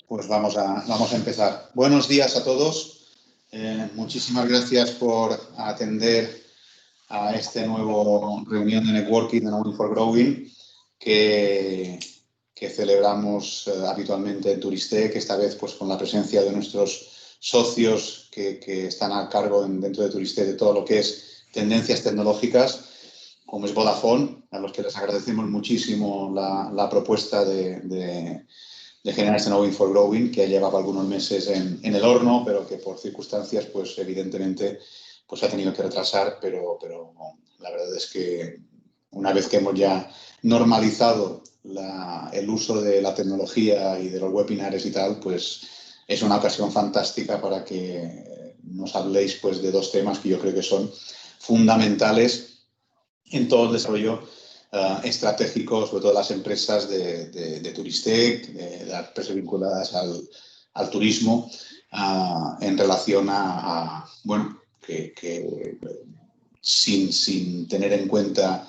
Pues vamos a empezar. Buenos días a todos. Muchísimas gracias por atender a este nuevo reunión de networking de Knowing for Growing que celebramos habitualmente en Turistec, esta vez pues con la presencia de nuestros socios que están a cargo dentro de Turistec de todo lo que es tendencias tecnológicas, como es Vodafone, a los que les agradecemos muchísimo la propuesta de generar este Knowing for Growing, que llevaba algunos meses en el horno, pero que por circunstancias, pues evidentemente, pues ha tenido que retrasar, pero la verdad es que una vez que hemos ya normalizado el uso de la tecnología y de los webinares y tal, pues es una ocasión fantástica para que nos habléis pues de dos temas que yo creo que son fundamentales en todo el desarrollo estratégico, sobre todo las empresas de Turistec, de las empresas vinculadas al turismo, en relación bueno, que sin tener en cuenta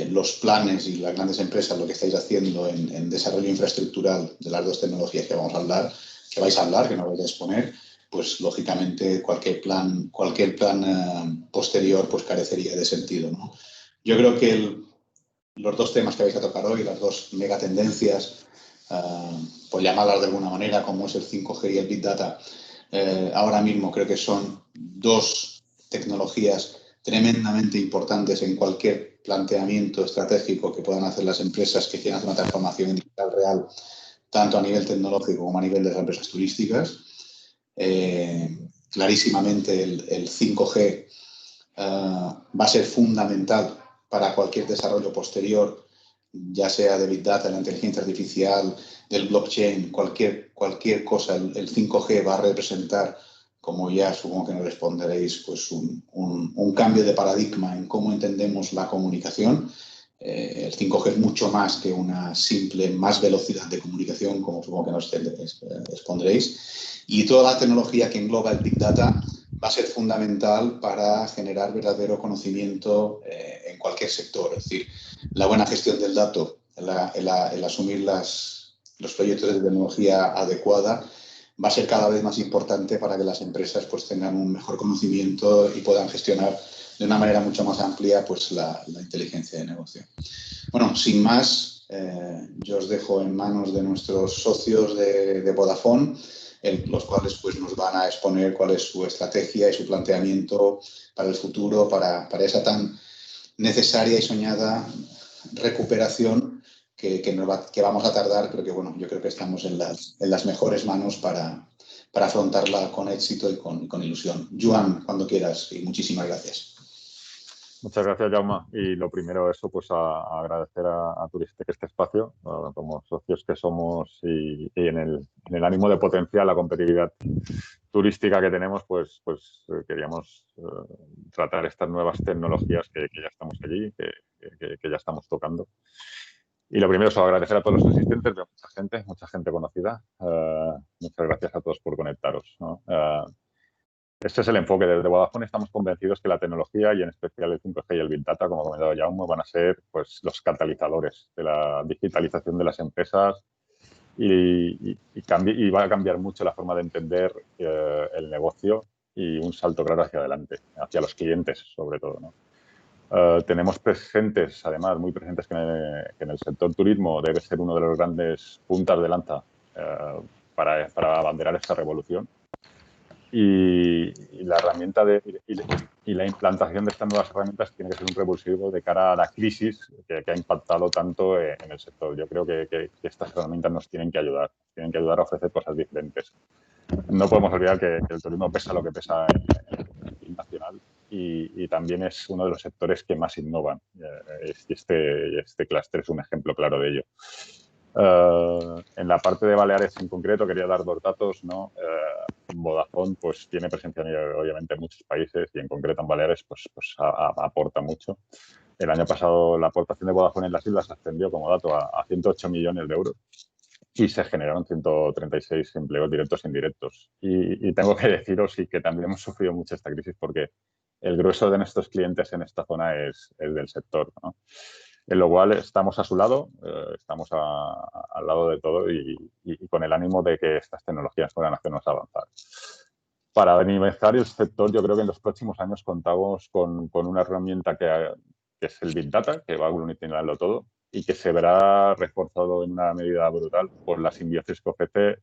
los planes y las grandes empresas, lo que estáis haciendo en desarrollo infraestructural de las dos tecnologías que vamos a hablar, que vais a hablar, que no vais a exponer, pues lógicamente cualquier plan posterior pues carecería de sentido, ¿no? Yo creo que los dos temas que vais a tocar hoy, las dos megatendencias, por llamarlas de alguna manera, como es el 5G y el Big Data, ahora mismo creo que son dos tecnologías tremendamente importantes en cualquier planteamiento estratégico que puedan hacer las empresas que quieran hacer una transformación digital real, tanto a nivel tecnológico como a nivel de las empresas turísticas. Clarísimamente el 5G va a ser fundamental para cualquier desarrollo posterior, ya sea de Big Data, la inteligencia artificial, del blockchain, cualquier cosa. El 5G va a representar, como ya supongo que nos responderéis, pues un cambio de paradigma en cómo entendemos la comunicación. El 5G es mucho más que una simple más velocidad de comunicación, como supongo que nos expondréis. Y toda la tecnología que engloba el Big Data va a ser fundamental para generar verdadero conocimiento en cualquier sector. Es decir, la buena gestión del dato, el asumir los proyectos de tecnología adecuada, va a ser cada vez más importante para que las empresas pues tengan un mejor conocimiento y puedan gestionar de una manera mucho más amplia pues la inteligencia de negocio. Bueno, sin más, yo os dejo en manos de nuestros socios de Vodafone, los cuales pues, nos van a exponer cuál es su estrategia y su planteamiento para el futuro, para esa tan necesaria y soñada recuperación que vamos a tardar, pero que bueno, yo creo que estamos en las mejores manos para afrontarla con éxito y con ilusión. Joan, cuando quieras, y muchísimas gracias. Muchas gracias, Jaume. Y lo primero, eso, pues a agradecer a Turistec este espacio, como socios que somos y en el ánimo de potenciar la competitividad turística que tenemos, pues queríamos tratar estas nuevas tecnologías que ya estamos allí, que ya estamos tocando. Y lo primero es agradecer a todos los asistentes, veo mucha gente conocida. Muchas gracias a todos por conectaros, ¿no? Este es el enfoque. Desde Vodafone estamos convencidos que la tecnología y en especial el 5G y el Big Data, como ha comentado Jaume, van a ser pues, los catalizadores de la digitalización de las empresas y va a cambiar mucho la forma de entender el negocio y un salto claro hacia adelante, hacia los clientes sobre todo, ¿no? Tenemos presentes, además, muy presentes que en el sector turismo debe ser uno de los grandes puntas de lanza para abanderar esta revolución. Y la herramienta y la implantación de estas nuevas herramientas tiene que ser un revulsivo de cara a la crisis que ha impactado tanto en el sector. Yo creo que estas herramientas nos tienen que ayudar a ofrecer cosas diferentes. No podemos olvidar que el turismo pesa lo que pesa en el nacional y también es uno de los sectores que más innovan. Este clúster es un ejemplo claro de ello. En la parte de Baleares en concreto quería dar dos datos, ¿no? Vodafone pues tiene presencia obviamente en muchos países y en concreto en Baleares pues aporta mucho. El año pasado la aportación de Vodafone en las islas ascendió como dato a 108 millones de euros y se generaron 136 empleos directos e indirectos. Y tengo que deciros y que también hemos sufrido mucho esta crisis porque el grueso de nuestros clientes en esta zona es del sector, ¿no? en lo cual estamos a su lado, estamos al lado de todo y con el ánimo de que estas tecnologías puedan hacernos avanzar. Para dinamizar el sector, yo creo que en los próximos años contamos con una herramienta que es el Big Data, que va a aglutinar todo y que se verá reforzado en una medida brutal por la simbiosis que ofrece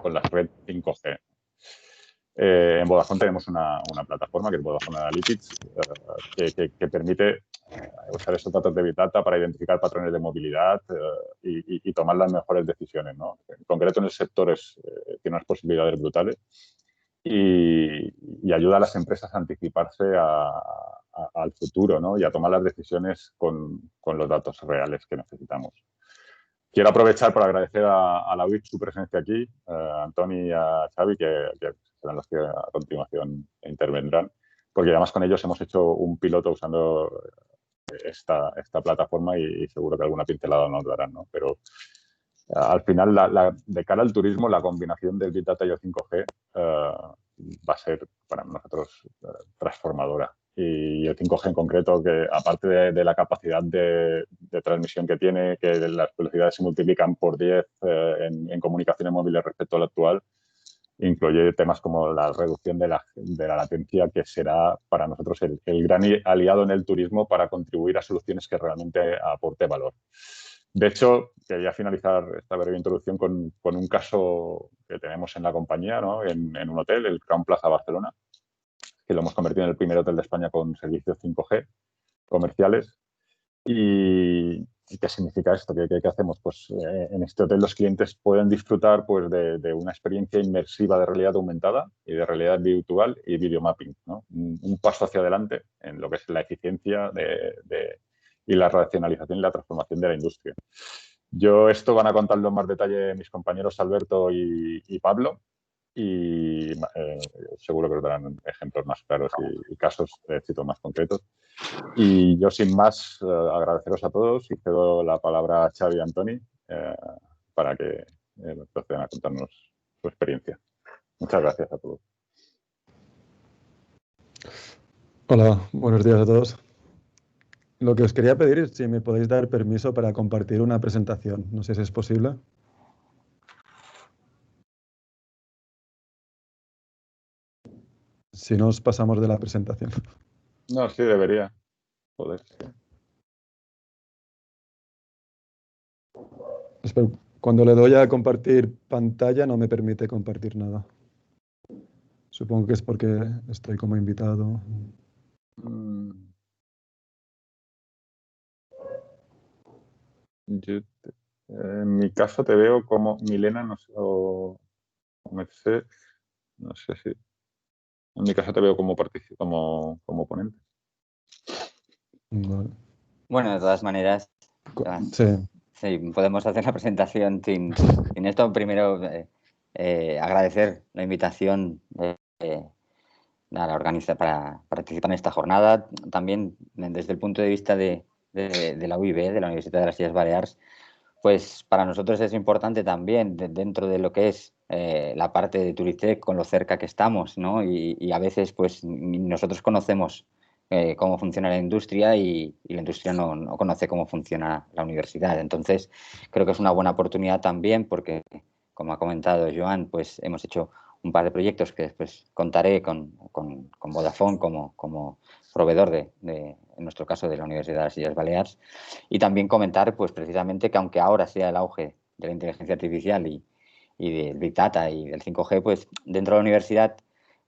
con la red 5G. En Vodafone tenemos una plataforma que es Vodafone Analytics que permite usar estos datos de Big Data para identificar patrones de movilidad y tomar las mejores decisiones, ¿no? En concreto, en el sector tiene unas posibilidades brutales y ayuda a las empresas a anticiparse al futuro, ¿no? Y a tomar las decisiones con los datos reales que necesitamos. Quiero aprovechar para agradecer a la UIC su presencia aquí, a Antoni y a Xavi, que serán los que a continuación intervendrán, porque además con ellos hemos hecho un piloto usando esta plataforma y seguro que alguna pincelada nos darán, ¿no? Pero al final, de cara al turismo, la combinación del Big Data y el 5G va a ser para nosotros transformadora. Y el 5G en concreto, que aparte de la capacidad de transmisión que tiene, que las velocidades se multiplican por 10 en comunicaciones móviles respecto al actual, incluye temas como la reducción de la latencia, que será para nosotros el gran aliado en el turismo para contribuir a soluciones que realmente aporte valor. De hecho, quería finalizar esta breve introducción con un caso que tenemos en la compañía, ¿no? en un hotel, el Crown Plaza Barcelona, que lo hemos convertido en el primer hotel de España con servicios 5G comerciales. ¿Y qué significa esto? ¿Qué hacemos? Pues en este hotel los clientes pueden disfrutar pues, de una experiencia inmersiva de realidad aumentada y de realidad virtual y videomapping, ¿no? Un paso hacia adelante en lo que es la eficiencia y la racionalización y la transformación de la industria. Esto van a contarlo en más detalle mis compañeros Alberto y Pablo, y seguro que os darán ejemplos más claros y casos de éxito más concretos. Y yo, sin más, agradeceros a todos y cedo la palabra a Xavi y Antoni para que procedan a contarnos su experiencia. Muchas gracias a todos. Hola, buenos días a todos. Lo que os quería pedir es si me podéis dar permiso para compartir una presentación. No sé si es posible. Si no, os pasamos de la presentación. No, sí, debería poder. Espera, cuando le doy a compartir pantalla no me permite compartir nada. Supongo que es porque estoy como invitado. En mi caso te veo como Milena, no sé, o Merced, no sé si. En mi caso te veo como ponente. Vale. Bueno, de todas maneras, sí, podemos hacer la presentación sin esto. Primero, agradecer la invitación a la organización para participar en esta jornada. También desde el punto de vista de la UIB, de la Universidad de las Illes Balears, pues para nosotros es importante también dentro de lo que es la parte de Turitech, con lo cerca que estamos, ¿no? Y a veces pues nosotros conocemos cómo funciona la industria y la industria no conoce cómo funciona la universidad. Entonces, creo que es una buena oportunidad también porque, como ha comentado Joan, pues hemos hecho un par de proyectos que después contaré con Vodafone como proveedor en nuestro caso, de la Universidad de las Illes Balears. Y también comentar, pues precisamente, que aunque ahora sea el auge de la inteligencia artificial y del Big Data y del 5G, pues dentro de la universidad,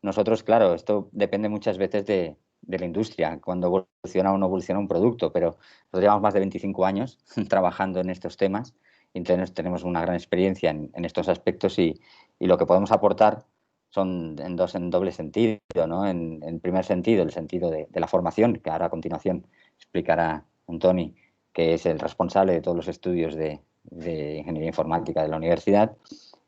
nosotros, claro, esto depende muchas veces de la industria, cuando evoluciona o no evoluciona un producto, pero nosotros llevamos más de 25 años trabajando en estos temas, y entonces tenemos una gran experiencia en estos aspectos y lo que podemos aportar son en doble sentido, ¿no? En primer sentido, el sentido de la formación, que ahora a continuación explicará Antoni, que es el responsable de todos los estudios de ingeniería informática de la universidad,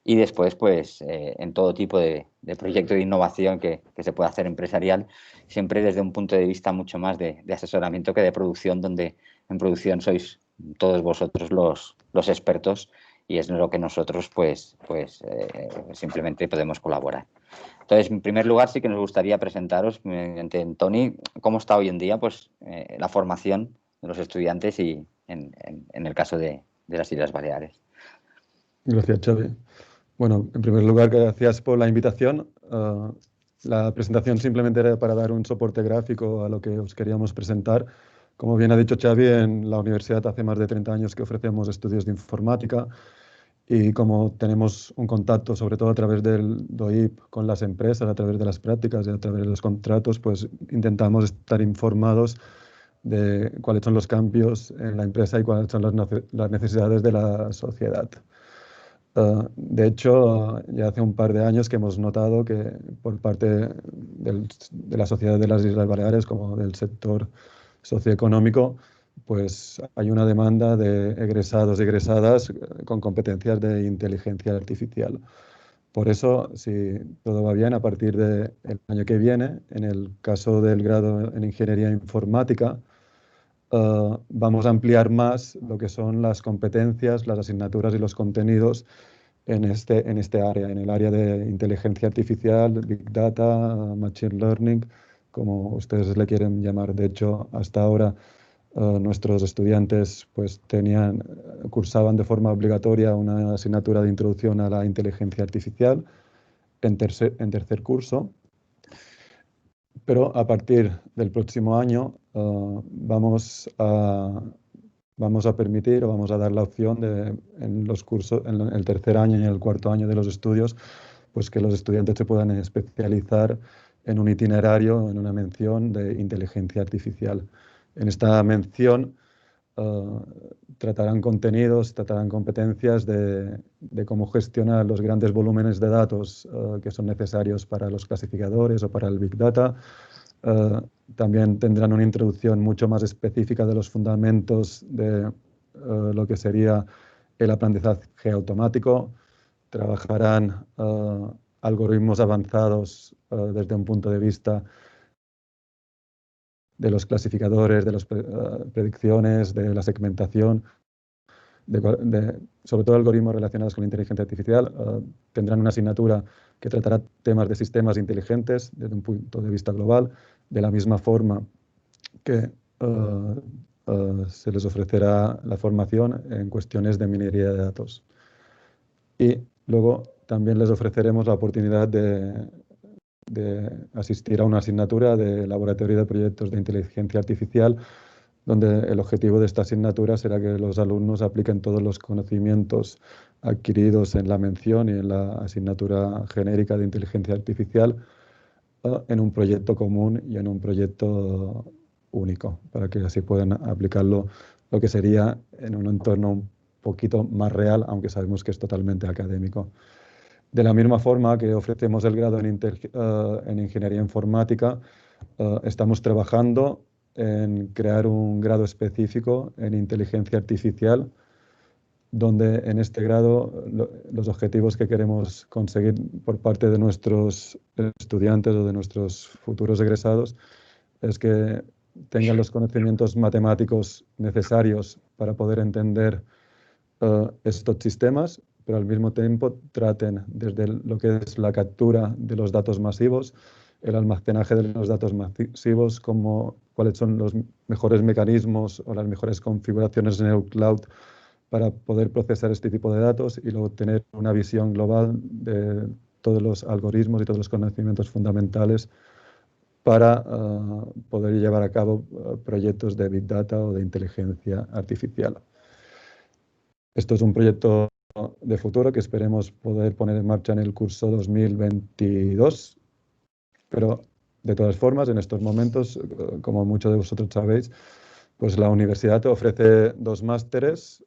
y después, pues, en todo tipo de proyecto de innovación que se pueda hacer empresarial, siempre desde un punto de vista mucho más de asesoramiento que de producción, donde en producción sois todos vosotros los expertos y es lo que nosotros, pues simplemente podemos colaborar. Entonces, en primer lugar, sí que nos gustaría presentaros mediante Antoni cómo está hoy en día pues, la formación los estudiantes y en el caso de las Islas Baleares. Gracias, Xavi. Bueno, en primer lugar, gracias por la invitación. La presentación simplemente era para dar un soporte gráfico a lo que os queríamos presentar. Como bien ha dicho Xavi, en la universidad hace más de 30 años que ofrecemos estudios de informática y como tenemos un contacto, sobre todo a través del DOIP, con las empresas, a través de las prácticas y a través de los contratos, pues intentamos estar informados de cuáles son los cambios en la empresa y cuáles son las necesidades de la sociedad. De hecho, ya hace un par de años que hemos notado que por parte de la sociedad de las Islas Baleares, como del sector socioeconómico, pues hay una demanda de egresados y egresadas con competencias de inteligencia artificial. Por eso, si todo va bien, a partir del año que viene, en el caso del grado en Ingeniería Informática, vamos a ampliar más lo que son las competencias, las asignaturas y los contenidos en este área, en el área de inteligencia artificial, Big Data, Machine Learning, como ustedes le quieren llamar. De hecho, hasta ahora nuestros estudiantes pues, cursaban de forma obligatoria una asignatura de introducción a la inteligencia artificial en tercer curso. Pero a partir del próximo año vamos a permitir o vamos a dar la opción de, en los cursos, en el tercer año y en el cuarto año de los estudios, pues que los estudiantes se puedan especializar en un itinerario, en una mención de inteligencia artificial. En esta mención tratarán contenidos, tratarán competencias de cómo gestionar los grandes volúmenes de datos que son necesarios para los clasificadores o para el Big Data. También tendrán una introducción mucho más específica de los fundamentos de lo que sería el aprendizaje automático. Trabajarán algoritmos avanzados desde un punto de vista de los clasificadores, de las predicciones, de la segmentación, sobre todo algoritmos relacionados con la inteligencia artificial. Tendrán una asignatura que tratará temas de sistemas inteligentes desde un punto de vista global, de la misma forma que se les ofrecerá la formación en cuestiones de minería de datos. Y luego también les ofreceremos la oportunidad de asistir a una asignatura de laboratorio de proyectos de inteligencia artificial, donde el objetivo de esta asignatura será que los alumnos apliquen todos los conocimientos adquiridos en la mención y en la asignatura genérica de inteligencia artificial en un proyecto común y en un proyecto único, para que así puedan aplicarlo lo que sería en un entorno un poquito más real, aunque sabemos que es totalmente académico. De la misma forma que ofrecemos el grado en Ingeniería Informática, estamos trabajando en crear un grado específico en Inteligencia Artificial, donde en este grado los objetivos que queremos conseguir por parte de nuestros estudiantes o de nuestros futuros egresados es que tengan los conocimientos matemáticos necesarios para poder entender estos sistemas, pero al mismo tiempo traten desde lo que es la captura de los datos masivos, el almacenaje de los datos masivos, cuáles son los mejores mecanismos o las mejores configuraciones en el cloud para poder procesar este tipo de datos y luego tener una visión global de todos los algoritmos y todos los conocimientos fundamentales para poder llevar a cabo proyectos de Big Data o de inteligencia artificial. Esto es un proyecto de futuro que esperemos poder poner en marcha en el curso 2022, pero de todas formas, en estos momentos, como muchos de vosotros sabéis, pues la universidad ofrece 2 másteres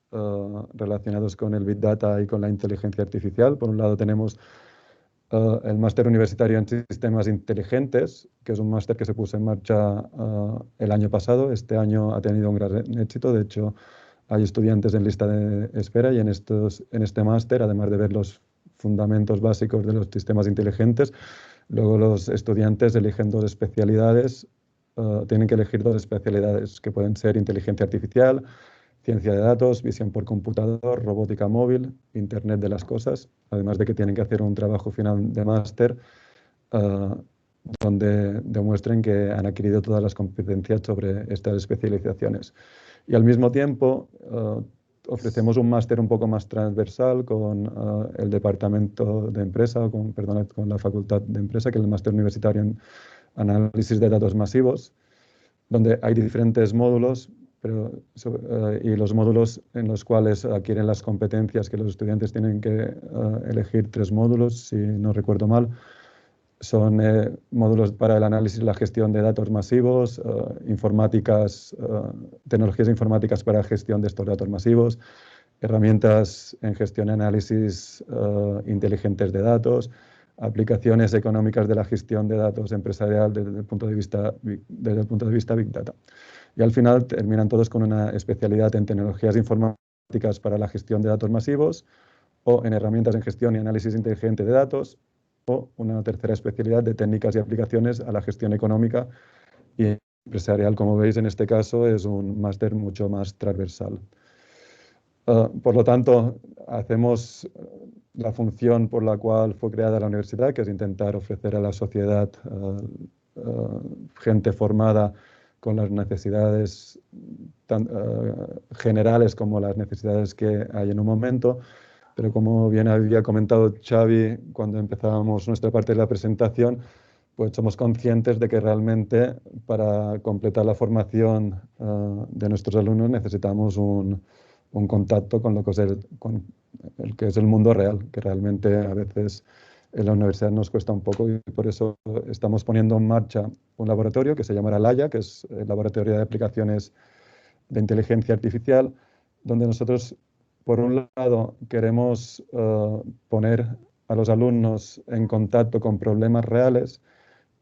relacionados con el Big Data y con la inteligencia artificial. Por un lado tenemos el máster universitario en sistemas inteligentes, que es un máster que se puso en marcha el año pasado. Este año ha tenido un gran éxito, de hecho hay estudiantes en lista de espera y en este máster, además de ver los fundamentos básicos de los sistemas inteligentes, luego los estudiantes eligen 2 especialidades, tienen que elegir 2 especialidades que pueden ser inteligencia artificial, ciencia de datos, visión por computador, robótica móvil, Internet de las cosas, además de que tienen que hacer un trabajo final de máster donde demuestren que han adquirido todas las competencias sobre estas especializaciones. Y al mismo tiempo ofrecemos un máster un poco más transversal con el departamento de empresa, con la facultad de empresa, que es el máster universitario en análisis de datos masivos, donde hay diferentes módulos y los módulos en los cuales adquieren las competencias, que los estudiantes tienen que elegir 3 módulos, si no recuerdo mal. Son módulos para el análisis y la gestión de datos masivos, tecnologías informáticas para gestión de estos datos masivos, herramientas en gestión y análisis inteligentes de datos, aplicaciones económicas de la gestión de datos empresarial desde el punto de vista Big Data. Y al final terminan todos con una especialidad en tecnologías informáticas para la gestión de datos masivos o en herramientas en gestión y análisis inteligente de datos, o una tercera especialidad de técnicas y aplicaciones a la gestión económica y empresarial. Como veis, en este caso es un máster mucho más transversal. Por lo tanto, hacemos la función por la cual fue creada la universidad, que es intentar ofrecer a la sociedad gente formada con las necesidades tan generales como las necesidades que hay en un momento. Pero como bien había comentado Xavi cuando empezábamos nuestra parte de la presentación, pues somos conscientes de que realmente para completar la formación de nuestros alumnos necesitamos un contacto con con el que es el mundo real, que realmente a veces en la universidad nos cuesta un poco, y por eso estamos poniendo en marcha un laboratorio que se llamará LAIA, que es el Laboratorio de Aplicaciones de Inteligencia Artificial, donde nosotros, por un lado, queremos poner a los alumnos en contacto con problemas reales,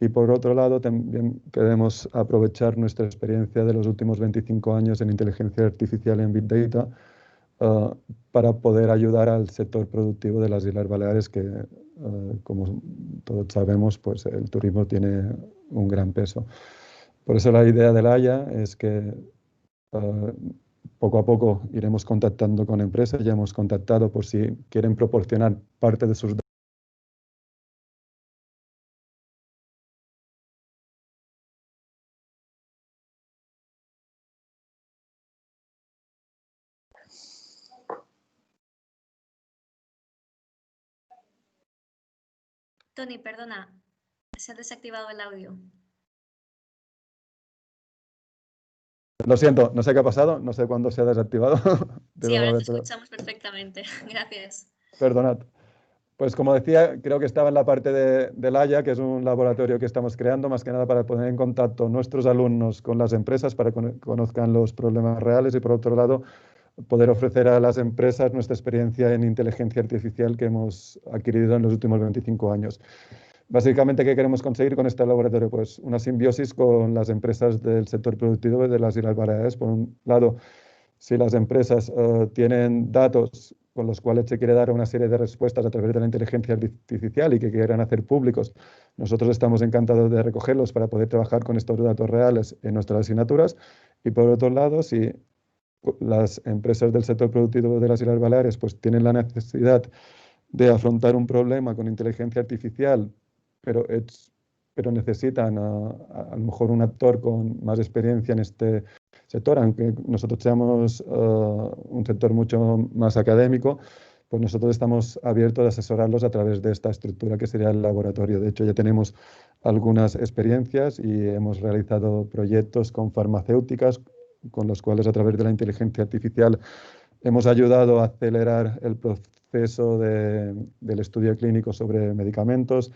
y por otro lado también queremos aprovechar nuestra experiencia de los últimos 25 años en inteligencia artificial y en Big Data para poder ayudar al sector productivo de las Islas Baleares, que como todos sabemos, pues el turismo tiene un gran peso. Por eso la idea de la Haya es que poco a poco iremos contactando con empresas. Ya hemos contactado por si quieren proporcionar parte de sus datos. Tony, perdona, se ha desactivado el audio. Lo siento, no sé qué ha pasado, no sé cuándo se ha desactivado. Sí, ahora te escuchamos perfectamente. Gracias. Perdonad. Pues como decía, creo que estaba en la parte de Laia, que es un laboratorio que estamos creando, más que nada para poner en contacto nuestros alumnos con las empresas, para que conozcan los problemas reales, y por otro lado, poder ofrecer a las empresas nuestra experiencia en inteligencia artificial que hemos adquirido en los últimos 25 años. Básicamente, ¿qué queremos conseguir con este laboratorio? Pues una simbiosis con las empresas del sector productivo de las Islas Baleares. Por un lado, si las empresas tienen datos con los cuales se quiere dar una serie de respuestas a través de la inteligencia artificial y que quieran hacer públicos, nosotros estamos encantados de recogerlos para poder trabajar con estos datos reales en nuestras asignaturas. Y por otro lado, si las empresas del sector productivo de las Islas Baleares pues tienen la necesidad de afrontar un problema con inteligencia artificial, pero necesitan a lo mejor un actor con más experiencia en este sector, aunque nosotros seamos un sector mucho más académico, pues nosotros estamos abiertos a asesorarlos a través de esta estructura que sería el laboratorio. De hecho, ya tenemos algunas experiencias y hemos realizado proyectos con farmacéuticas, con los cuales a través de la inteligencia artificial hemos ayudado a acelerar el proceso del estudio clínico sobre medicamentos.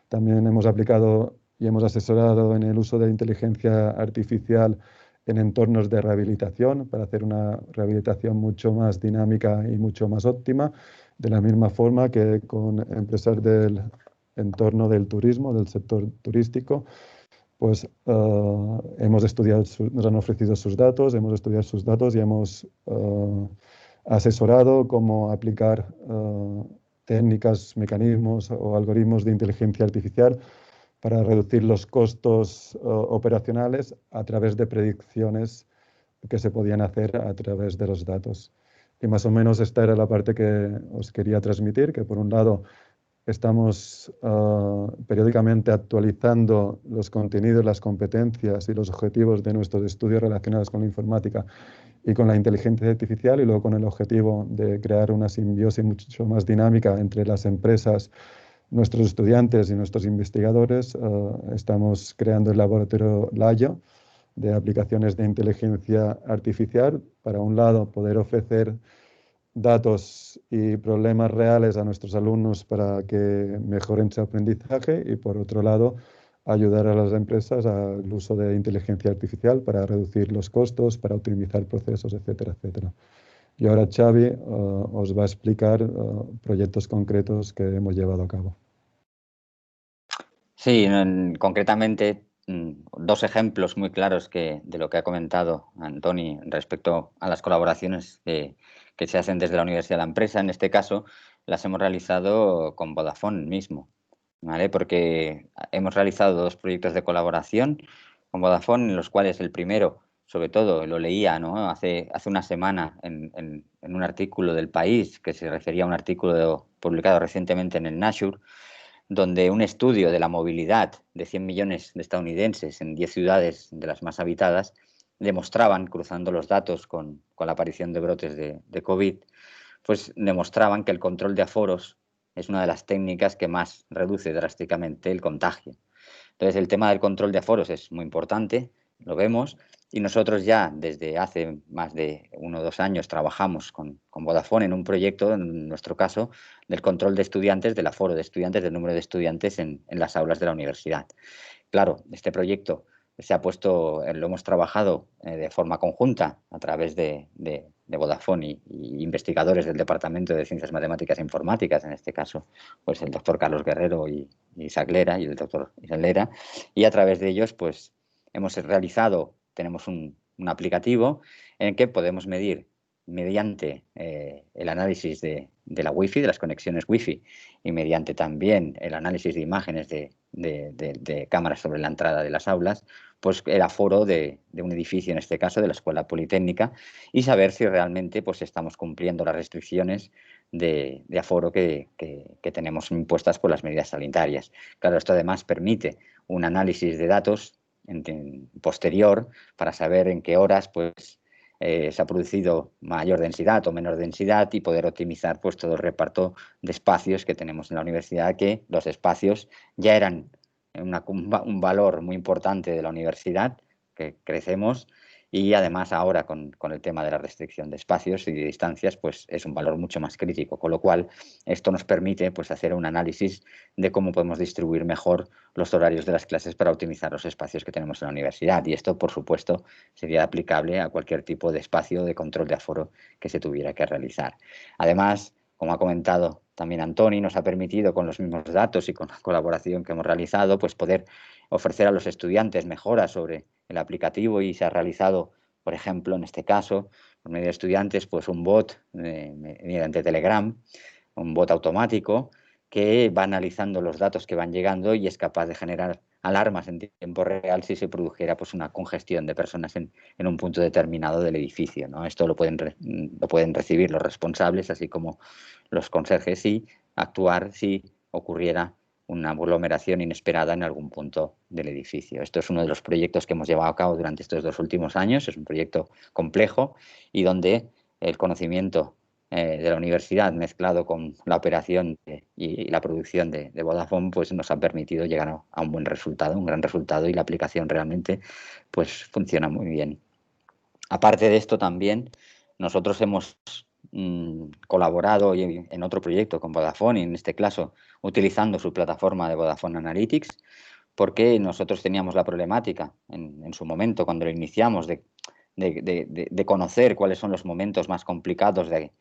También hemos aplicado y hemos asesorado en el uso de inteligencia artificial en entornos de rehabilitación, para hacer una rehabilitación mucho más dinámica y mucho más óptima, de la misma forma que con empresas del entorno del turismo, del sector turístico. Pues hemos estudiado, nos han ofrecido sus datos, hemos estudiado sus datos y hemos asesorado cómo aplicar técnicas, mecanismos o algoritmos de inteligencia artificial para reducir los costos operacionales a través de predicciones que se podían hacer a través de los datos. Y más o menos esta era la parte que os quería transmitir, que por un lado estamos periódicamente actualizando los contenidos, las competencias y los objetivos de nuestros estudios relacionados con la informática y con la inteligencia artificial, y luego con el objetivo de crear una simbiosis mucho más dinámica entre las empresas, nuestros estudiantes y nuestros investigadores. Estamos creando el laboratorio Layo de aplicaciones de inteligencia artificial, para un lado poder ofrecer datos y problemas reales a nuestros alumnos para que mejoren su aprendizaje, y por otro lado ayudar a las empresas al uso de inteligencia artificial para reducir los costos, para optimizar procesos, etcétera, etcétera. Y ahora Xavi os va a explicar proyectos concretos que hemos llevado a cabo. Sí, concretamente 2 ejemplos muy claros de lo que ha comentado Antoni respecto a las colaboraciones que se hacen desde la universidad a la empresa. En este caso las hemos realizado con Vodafone mismo, ¿vale? Porque hemos realizado 2 proyectos de colaboración con Vodafone, en los cuales el primero, sobre todo, lo leía, ¿no?, hace una semana en un artículo del País, que se refería a un artículo publicado recientemente en el Nature, donde un estudio de la movilidad de 100 millones de estadounidenses en 10 ciudades de las más habitadas demostraban, cruzando los datos con la aparición de brotes de COVID, pues demostraban que el control de aforos es una de las técnicas que más reduce drásticamente el contagio. Entonces, el tema del control de aforos es muy importante, lo vemos, y nosotros ya desde hace más de 1 o 2 años trabajamos con Vodafone en un proyecto, en nuestro caso, del control de estudiantes, del aforo de estudiantes, del número de estudiantes en las aulas de la universidad. Claro, este proyecto lo hemos trabajado de forma conjunta a través de Vodafone y investigadores del Departamento de Ciencias Matemáticas e Informáticas, en este caso, pues el doctor Carlos Guerrero y Isaac Lera, y el doctor Isaac Lera, y a través de ellos pues tenemos un aplicativo en el que podemos medir mediante el análisis de la Wi-Fi, de las conexiones Wi-Fi, y mediante también el análisis de imágenes de cámaras sobre la entrada de las aulas, pues el aforo de un edificio, en este caso de la Escuela Politécnica, y saber si realmente pues estamos cumpliendo las restricciones de aforo que tenemos impuestas por las medidas sanitarias. Claro, esto además permite un análisis de datos posterior para saber en qué horas pues se ha producido mayor densidad o menor densidad, y poder optimizar pues todo el reparto de espacios que tenemos en la universidad, que los espacios ya eran un valor muy importante de la universidad, que crecemos, y además ahora con el tema de la restricción de espacios y de distancias pues es un valor mucho más crítico, con lo cual esto nos permite pues hacer un análisis de cómo podemos distribuir mejor los horarios de las clases para optimizar los espacios que tenemos en la universidad, y esto por supuesto sería aplicable a cualquier tipo de espacio de control de aforo que se tuviera que realizar. Además, como ha comentado también Antoni, nos ha permitido, con los mismos datos y con la colaboración que hemos realizado, pues poder ofrecer a los estudiantes mejoras sobre el aplicativo, y se ha realizado, por ejemplo, en este caso, por medio de estudiantes, pues un bot mediante Telegram, un bot automático que va analizando los datos que van llegando y es capaz de generar alarmas en tiempo real si se produjera pues una congestión de personas en un punto determinado del edificio, ¿no? Esto lo pueden recibir los responsables, así como los conserjes, y actuar si ocurriera una aglomeración inesperada en algún punto del edificio. Esto es uno de los proyectos que hemos llevado a cabo durante estos 2 últimos años. Es un proyecto complejo y donde el conocimiento de la universidad mezclado con la operación y la producción de Vodafone pues nos ha permitido llegar a un buen resultado, un gran resultado, y la aplicación realmente pues funciona muy bien. Aparte de esto, también nosotros hemos colaborado en otro proyecto con Vodafone, en este caso utilizando su plataforma de Vodafone Analytics, porque nosotros teníamos la problemática en su momento, cuando lo iniciamos, de conocer cuáles son los momentos más complicados de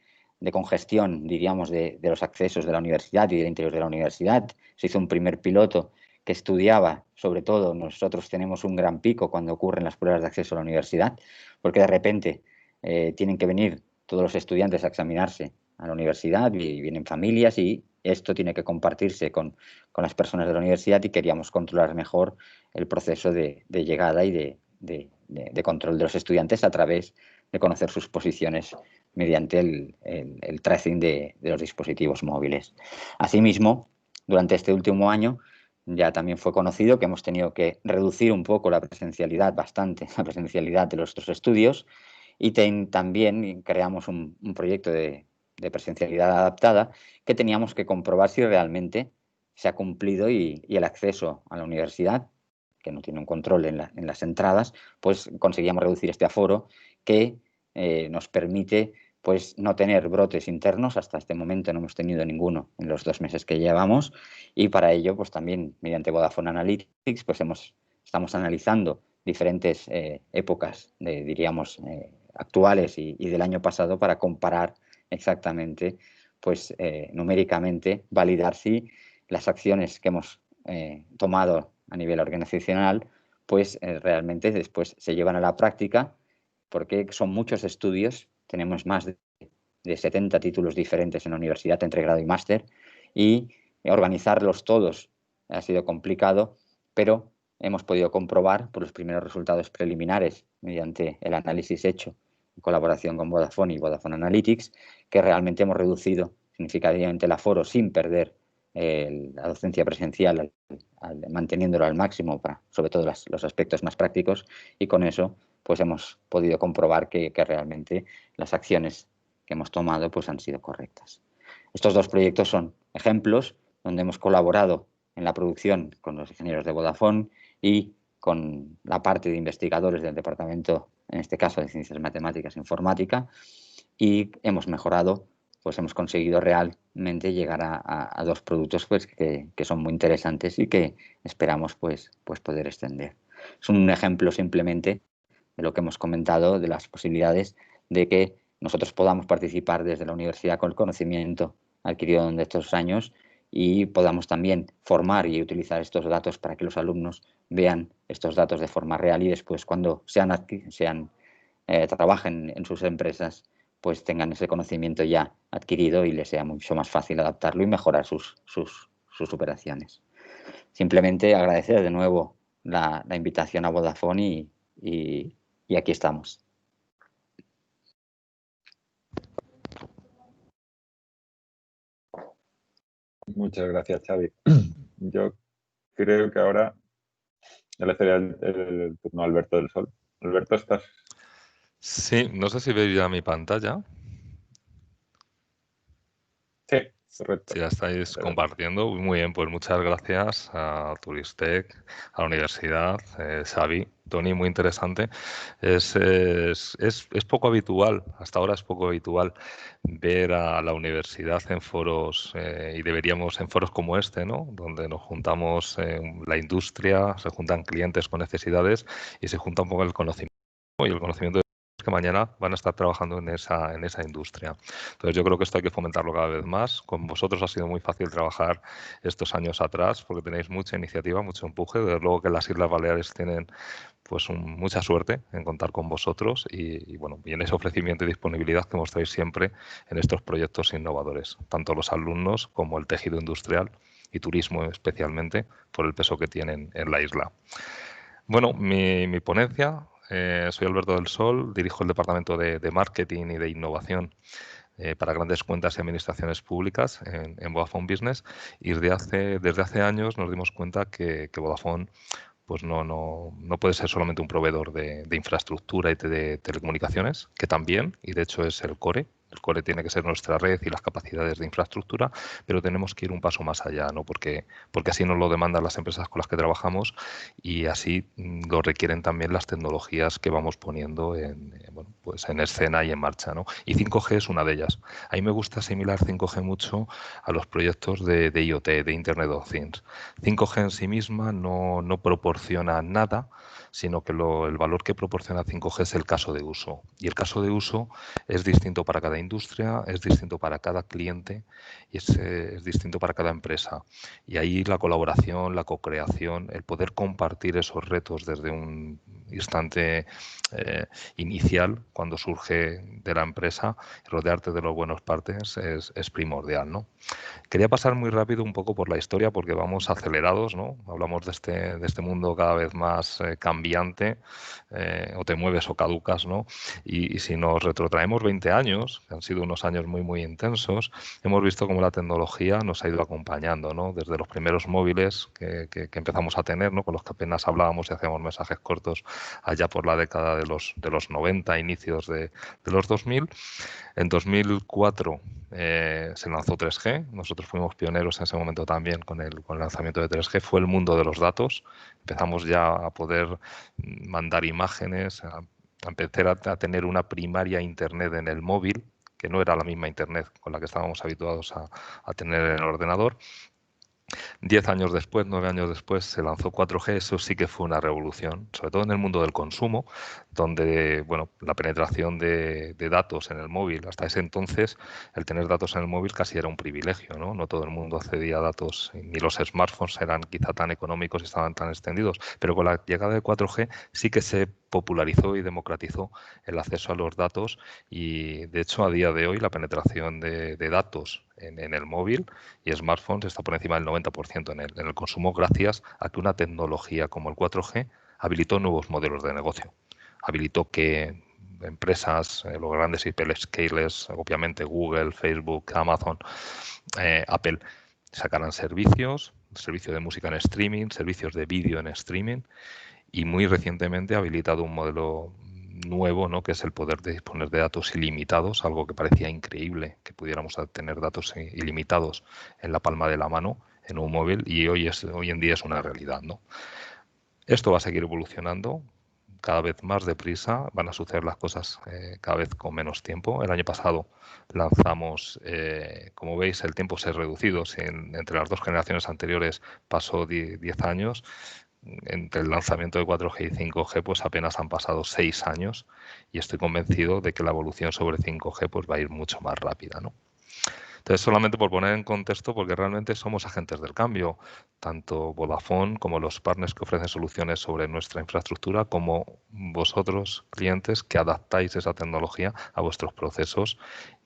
congestión, diríamos, de los accesos de la universidad y del interior de la universidad. Se hizo un primer piloto que estudiaba, sobre todo, nosotros tenemos un gran pico cuando ocurren las pruebas de acceso a la universidad, porque de repente tienen que venir todos los estudiantes a examinarse a la universidad, y vienen familias, y esto tiene que compartirse con las personas de la universidad, y queríamos controlar mejor el proceso de llegada y de control de los estudiantes a través de conocer sus posiciones mediante el tracing de los dispositivos móviles. Asimismo, durante este último año ya también fue conocido que hemos tenido que reducir un poco la presencialidad, bastante, la presencialidad de nuestros estudios, y también creamos un proyecto de presencialidad adaptada que teníamos que comprobar si realmente se ha cumplido y el acceso a la universidad, que no tiene un control en las entradas, pues conseguíamos reducir este aforo que nos permite pues no tener brotes internos. Hasta este momento no hemos tenido ninguno en los 2 meses que llevamos, y para ello pues también mediante Vodafone Analytics pues estamos analizando diferentes épocas diríamos actuales y del año pasado para comparar exactamente pues numéricamente validar si las acciones que hemos tomado a nivel organizacional pues realmente después se llevan a la práctica, porque son muchos estudios. Tenemos más de 70 títulos diferentes en la universidad entre grado y máster, y organizarlos todos ha sido complicado, pero hemos podido comprobar por los primeros resultados preliminares mediante el análisis hecho en colaboración con Vodafone y Vodafone Analytics que realmente hemos reducido significativamente el aforo sin perder la docencia presencial, manteniéndolo al máximo para sobre todo los aspectos más prácticos, y con eso pues hemos podido comprobar que realmente las acciones que hemos tomado pues han sido correctas. Estos 2 proyectos son ejemplos donde hemos colaborado en la producción con los ingenieros de Vodafone y con la parte de investigadores del departamento, en este caso de Ciencias Matemáticas e Informática, y hemos mejorado, pues hemos conseguido realmente llegar a 2 productos pues, que son muy interesantes y que esperamos pues poder extender. Es un ejemplo simplemente de lo que hemos comentado, de las posibilidades de que nosotros podamos participar desde la universidad con el conocimiento adquirido durante estos años y podamos también formar y utilizar estos datos para que los alumnos vean estos datos de forma real y después cuando trabajen en sus empresas pues tengan ese conocimiento ya adquirido y les sea mucho más fácil adaptarlo y mejorar sus operaciones. Simplemente agradecer de nuevo la invitación a Vodafone y aquí estamos. Muchas gracias, Xavi. Yo creo que ahora le cedo el turno a Alberto del Sol. Alberto, ¿estás? Sí, no sé si veis ya mi pantalla. Sí, correcto. Si ya estáis compartiendo, muy bien, pues muchas gracias a Turistec, a la universidad, Xavi, Toni, muy interesante. Es poco habitual, hasta ahora es poco habitual ver a la universidad en foros y deberíamos en foros como este, ¿no? Donde nos juntamos la industria, se juntan clientes con necesidades y se junta un poco el conocimiento y el conocimiento que mañana van a estar trabajando en esa industria. Entonces yo creo que esto hay que fomentarlo cada vez más. Con vosotros ha sido muy fácil trabajar estos años atrás porque tenéis mucha iniciativa, mucho empuje. Desde luego que las Islas Baleares tienen pues mucha suerte en contar con vosotros y bueno, y en ese ofrecimiento y disponibilidad que mostráis siempre en estos proyectos innovadores, tanto los alumnos como el tejido industrial y turismo especialmente por el peso que tienen en la isla. Bueno, mi ponencia. Soy Alberto del Sol, dirijo el departamento de marketing y de innovación para grandes cuentas y administraciones públicas en Vodafone Business, y desde hace años nos dimos cuenta que Vodafone pues no puede ser solamente un proveedor de infraestructura y de telecomunicaciones, que también, y de hecho es el core. El core tiene que ser nuestra red y las capacidades de infraestructura, pero tenemos que ir un paso más allá, ¿no? Porque así nos lo demandan las empresas con las que trabajamos y así lo requieren también las tecnologías que vamos poniendo en escena y en marcha, ¿no? Y 5G es una de ellas. A mí me gusta asimilar 5G mucho a los proyectos de IoT, de Internet of Things. 5G en sí misma no proporciona nada, sino que el valor que proporciona 5G es el caso de uso. Y el caso de uso es distinto para cada industria, es distinto para cada cliente y es distinto para cada empresa. Y ahí la colaboración, la co-creación, el poder compartir esos retos desde un instante inicial, cuando surge de la empresa, rodearte de los buenos partners es primordial, ¿no? Quería pasar muy rápido un poco por la historia porque vamos acelerados, ¿no? Hablamos de este mundo cada vez más cambiante, o te mueves o caducas, ¿no? Y si nos retrotraemos 20 años, que han sido unos años muy, muy intensos, hemos visto cómo la tecnología nos ha ido acompañando, ¿no? Desde los primeros móviles que empezamos a tener, ¿no? Con los que apenas hablábamos y hacíamos mensajes cortos allá por la década de los 90, inicios de los 2000. En 2004 se lanzó 3G. Nosotros fuimos pioneros en ese momento también con el lanzamiento de 3G. Fue el mundo de los datos. Empezamos ya a poder mandar imágenes, a empezar a tener una primaria internet en el móvil, que no era la misma internet con la que estábamos habituados a tener en el ordenador. 10 años después, 9 años después, se lanzó 4G. Eso sí que fue una revolución, sobre todo en el mundo del consumo, donde bueno, la penetración de datos en el móvil, hasta ese entonces, el tener datos en el móvil casi era un privilegio, ¿no? No todo el mundo accedía a datos, ni los smartphones eran quizá tan económicos y estaban tan extendidos, pero con la llegada de 4G sí que se popularizó y democratizó el acceso a los datos y, de hecho, a día de hoy la penetración de datos en el móvil y smartphones está por encima del 90% en el consumo, gracias a que una tecnología como el 4G habilitó nuevos modelos de negocio. Habilitó que empresas, los grandes hyperscalers, obviamente Google, Facebook, Amazon, Apple, sacaran servicios de música en streaming, servicios de vídeo en streaming, y muy recientemente ha habilitado un modelo nuevo, ¿no? Que es el poder de disponer de datos ilimitados, algo que parecía increíble, que pudiéramos tener datos ilimitados en la palma de la mano, en un móvil, y hoy en día es una realidad, ¿no? Esto va a seguir evolucionando cada vez más deprisa, van a suceder las cosas cada vez con menos tiempo. El año pasado lanzamos, como veis, el tiempo se ha reducido. Si entre las dos generaciones anteriores pasó 10 años, entre el lanzamiento de 4G y 5G pues apenas han pasado 6 años y estoy convencido de que la evolución sobre 5G pues va a ir mucho más rápida, ¿no? Entonces, solamente por poner en contexto, porque realmente somos agentes del cambio, tanto Vodafone como los partners que ofrecen soluciones sobre nuestra infraestructura, como vosotros, clientes, que adaptáis esa tecnología a vuestros procesos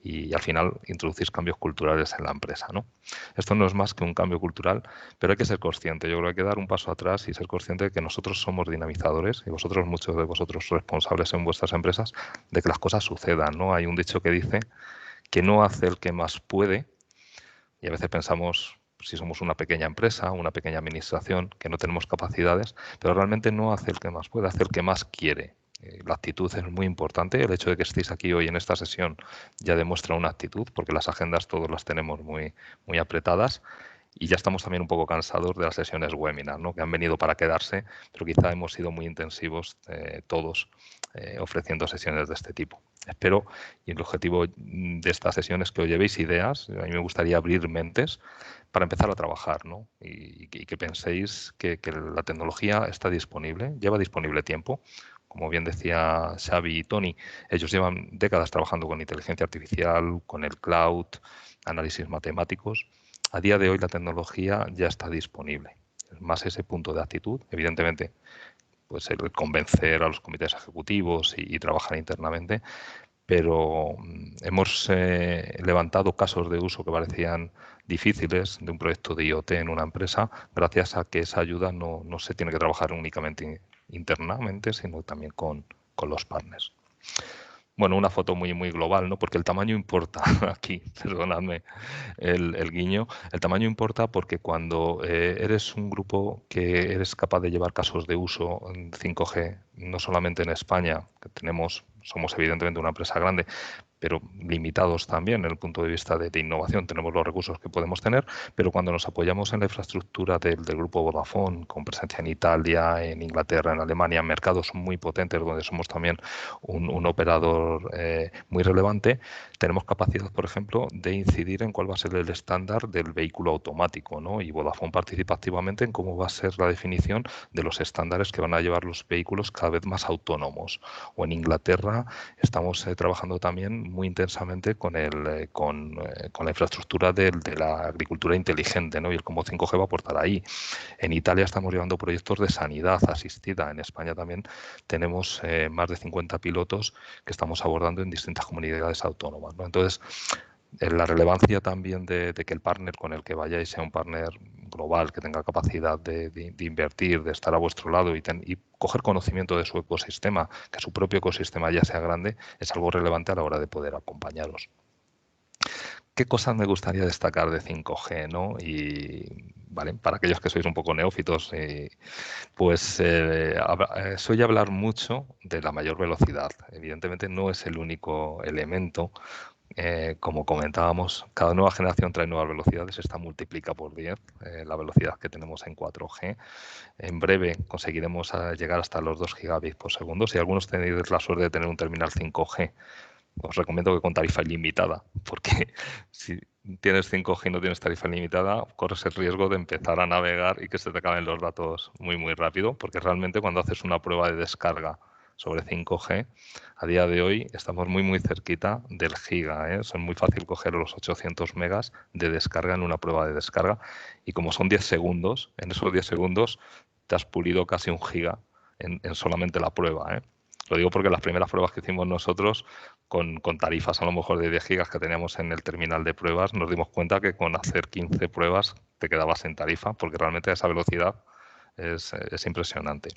y al final introducís cambios culturales en la empresa, ¿no? Esto no es más que un cambio cultural, pero hay que ser consciente. Yo creo que hay que dar un paso atrás y ser consciente de que nosotros somos dinamizadores y vosotros, muchos de vosotros responsables en vuestras empresas, de que las cosas sucedan, ¿no? Hay un dicho que dice que no hace el que más puede, y a veces pensamos, si somos una pequeña empresa, una pequeña administración, que no tenemos capacidades, pero realmente no hace el que más puede, hace el que más quiere. La actitud es muy importante. El hecho de que estéis aquí hoy en esta sesión ya demuestra una actitud, porque las agendas todos las tenemos muy, muy apretadas. Y ya estamos también un poco cansados de las sesiones webinar, ¿no? Que han venido para quedarse, pero quizá hemos sido muy intensivos todos ofreciendo sesiones de este tipo. Espero, y el objetivo de esta sesión es que os llevéis ideas. A mí me gustaría abrir mentes para empezar a trabajar, ¿no? Y que penséis que la tecnología está disponible, lleva disponible tiempo. Como bien decía Xavi y Tony, ellos llevan décadas trabajando con inteligencia artificial, con el cloud, análisis matemáticos. A día de hoy la tecnología ya está disponible. Es más ese punto de actitud, evidentemente, pues el convencer a los comités ejecutivos y trabajar internamente, pero hemos levantado casos de uso que parecían difíciles de un proyecto de IoT en una empresa, gracias a que esa ayuda no se tiene que trabajar únicamente internamente, sino también con los partners. Bueno, una foto muy, muy global, ¿no? Porque el tamaño importa aquí, perdonadme el guiño. El tamaño importa porque cuando eres un grupo que eres capaz de llevar casos de uso en 5G, no solamente en España, que somos evidentemente una empresa grande, pero limitados también en el punto de vista de innovación, tenemos los recursos que podemos tener, pero cuando nos apoyamos en la infraestructura del grupo Vodafone, con presencia en Italia, en Inglaterra, en Alemania, mercados muy potentes donde somos también un operador muy relevante, tenemos capacidad, por ejemplo, de incidir en cuál va a ser el estándar del vehículo automático, ¿no? Y Vodafone participa activamente en cómo va a ser la definición de los estándares que van a llevar los vehículos cada vez más autónomos. O en Inglaterra estamos trabajando también muy intensamente con la infraestructura de la agricultura inteligente, ¿no? Y el cómo 5G va a aportar ahí. En Italia estamos llevando proyectos de sanidad asistida. En España también tenemos más de 50 pilotos que estamos abordando en distintas comunidades autónomas, ¿no? Entonces, la relevancia también de que el partner con el que vayáis sea un partner global, que tenga capacidad de invertir, de estar a vuestro lado y coger conocimiento de su ecosistema, que su propio ecosistema ya sea grande, es algo relevante a la hora de poder acompañaros. ¿Qué cosas me gustaría destacar de 5G, ¿no? Y, ¿vale? Para aquellos que sois un poco neófitos, pues soy hablar mucho de la mayor velocidad. Evidentemente no es el único elemento. Como comentábamos, cada nueva generación trae nuevas velocidades, esta multiplica por 10 la velocidad que tenemos en 4G. En breve conseguiremos llegar hasta los 2 gigabits por segundo. Si algunos tenéis la suerte de tener un terminal 5G, os recomiendo que con tarifa ilimitada, porque si tienes 5G y no tienes tarifa ilimitada, corres el riesgo de empezar a navegar y que se te acaben los datos muy, muy rápido, porque realmente cuando haces una prueba de descarga sobre 5G, a día de hoy estamos muy, muy cerquita del giga, ¿eh? Es muy fácil coger los 800 megas de descarga en una prueba de descarga y como son 10 segundos, en esos 10 segundos te has pulido casi un giga en solamente la prueba, ¿eh? Lo digo porque las primeras pruebas que hicimos nosotros con tarifas a lo mejor de 10 gigas que teníamos en el terminal de pruebas, nos dimos cuenta que con hacer 15 pruebas te quedabas en tarifa, porque realmente esa velocidad es impresionante.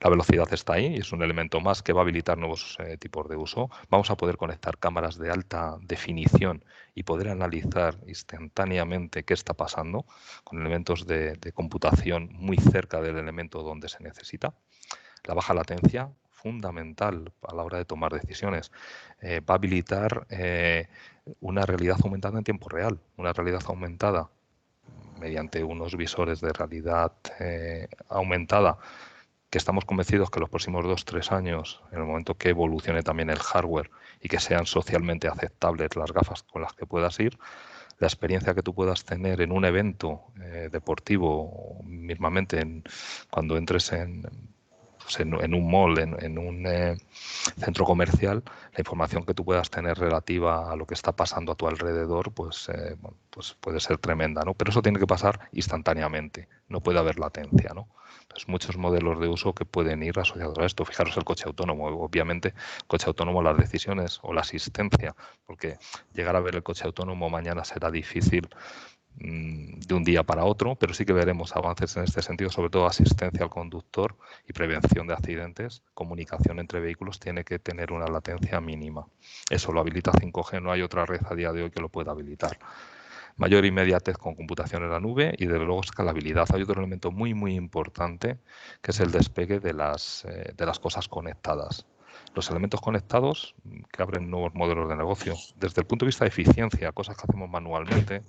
La velocidad está ahí y es un elemento más que va a habilitar nuevos tipos de uso. Vamos a poder conectar cámaras de alta definición y poder analizar instantáneamente qué está pasando con elementos de computación muy cerca del elemento donde se necesita. La baja latencia, fundamental a la hora de tomar decisiones. Va a habilitar una realidad aumentada en tiempo real, una realidad aumentada mediante unos visores de realidad aumentada que estamos convencidos que los próximos 2-3 años, en el momento que evolucione también el hardware y que sean socialmente aceptables las gafas con las que puedas ir, la experiencia que tú puedas tener en un evento deportivo, mismamente cuando entres en un mall, en un centro comercial, la información que tú puedas tener relativa a lo que está pasando a tu alrededor, pues puede ser tremenda, ¿no? Pero eso tiene que pasar instantáneamente, no puede haber latencia, ¿no? Entonces, muchos modelos de uso que pueden ir asociados a esto. Fijaros el coche autónomo, obviamente, el coche autónomo, las decisiones o la asistencia, porque llegar a ver el coche autónomo mañana será difícil de un día para otro, pero sí que veremos avances en este sentido, sobre todo asistencia al conductor y prevención de accidentes. Comunicación entre vehículos tiene que tener una latencia mínima. Eso lo habilita 5G, no hay otra red a día de hoy que lo pueda habilitar. Mayor inmediatez con computación en la nube y, desde luego, escalabilidad. Hay otro elemento muy, muy importante, que es el despegue de las cosas conectadas. Los elementos conectados que abren nuevos modelos de negocio. Desde el punto de vista de eficiencia, cosas que hacemos manualmente,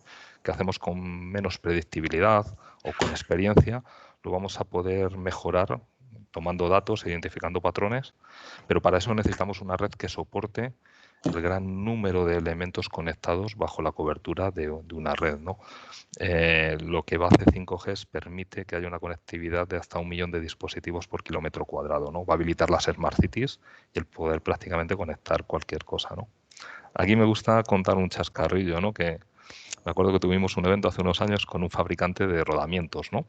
que hacemos con menos predictibilidad o con experiencia, lo vamos a poder mejorar tomando datos e identificando patrones, pero para eso necesitamos una red que soporte el gran número de elementos conectados bajo la cobertura de una red, ¿no? Lo que va a hacer 5G es permite que haya una conectividad de hasta 1 millón de dispositivos por kilómetro cuadrado, ¿no? Va a habilitar las Smart Cities y el poder prácticamente conectar cualquier cosa, ¿no? Aquí me gusta contar un chascarrillo, ¿no? Que me acuerdo que tuvimos un evento hace unos años con un fabricante de rodamientos, ¿no?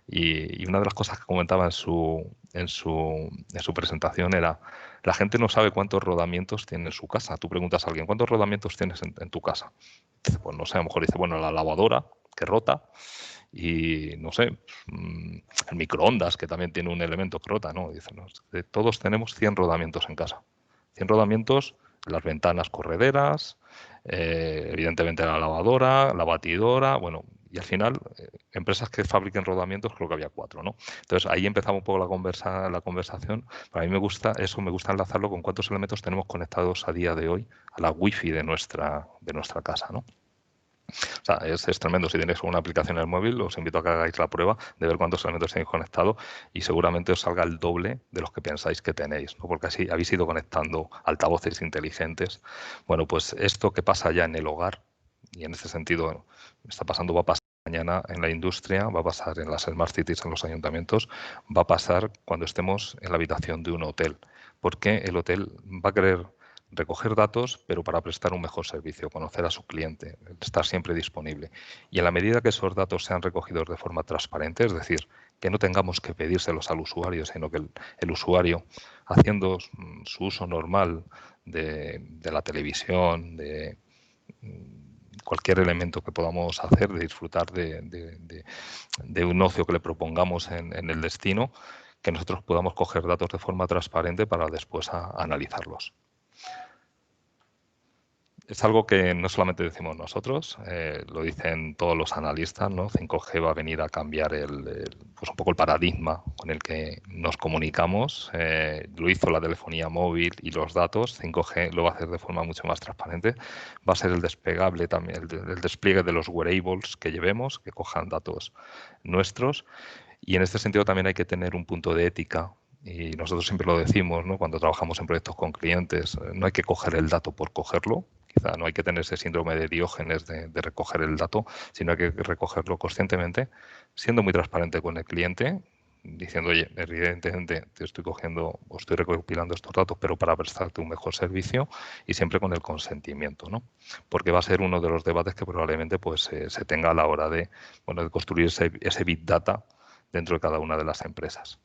Y una de las cosas que comentaba en su presentación era: la gente no sabe cuántos rodamientos tiene en su casa. Tú preguntas a alguien, ¿cuántos rodamientos tienes en tu casa? Dice, pues no sé, a lo mejor dice, bueno, la lavadora, que rota, y no sé, el microondas, que también tiene un elemento que rota, ¿no? Dice, no, todos tenemos 100 rodamientos en casa. 100 rodamientos, las ventanas correderas, evidentemente la lavadora, la batidora, bueno, y al final, empresas que fabriquen rodamientos, creo que había 4, ¿no? Entonces, ahí empezaba un poco la conversación. Para mí me gusta enlazarlo con cuántos elementos tenemos conectados a día de hoy a la wifi de nuestra casa, ¿no? O sea, es tremendo. Si tenéis una aplicación en el móvil, os invito a que hagáis la prueba de ver cuántos elementos tenéis conectados y seguramente os salga el doble de los que pensáis que tenéis, ¿no? Porque así habéis ido conectando altavoces inteligentes. Bueno, pues esto que pasa ya en el hogar, y en este sentido está pasando, va a pasar mañana en la industria, va a pasar en las Smart Cities, en los ayuntamientos, va a pasar cuando estemos en la habitación de un hotel, porque el hotel va a querer recoger datos, pero para prestar un mejor servicio, conocer a su cliente, estar siempre disponible. Y en la medida que esos datos sean recogidos de forma transparente, es decir, que no tengamos que pedírselos al usuario, sino que el usuario, haciendo su uso normal de la televisión, de cualquier elemento que podamos hacer, de disfrutar de un ocio que le propongamos en el destino, que nosotros podamos coger datos de forma transparente para después analizarlos. Es algo que no solamente decimos nosotros, lo dicen todos los analistas, ¿no? 5G va a venir a cambiar pues un poco el paradigma con el que nos comunicamos. Lo hizo la telefonía móvil y los datos. 5G lo va a hacer de forma mucho más transparente. Va a ser el desplegable también, el despliegue de los wearables que llevemos, que cojan datos nuestros. Y en este sentido también hay que tener un punto de ética. Y nosotros siempre lo decimos, ¿no? Cuando trabajamos en proyectos con clientes, no hay que coger el dato por cogerlo. Quizá no hay que tener ese síndrome de Diógenes de recoger el dato, sino hay que recogerlo conscientemente, siendo muy transparente con el cliente, diciendo, oye, evidentemente te estoy cogiendo o estoy recopilando estos datos, pero para prestarte un mejor servicio, y siempre con el consentimiento, ¿no? Porque va a ser uno de los debates que probablemente pues, se tenga a la hora de construir ese Big Data dentro de cada una de las empresas.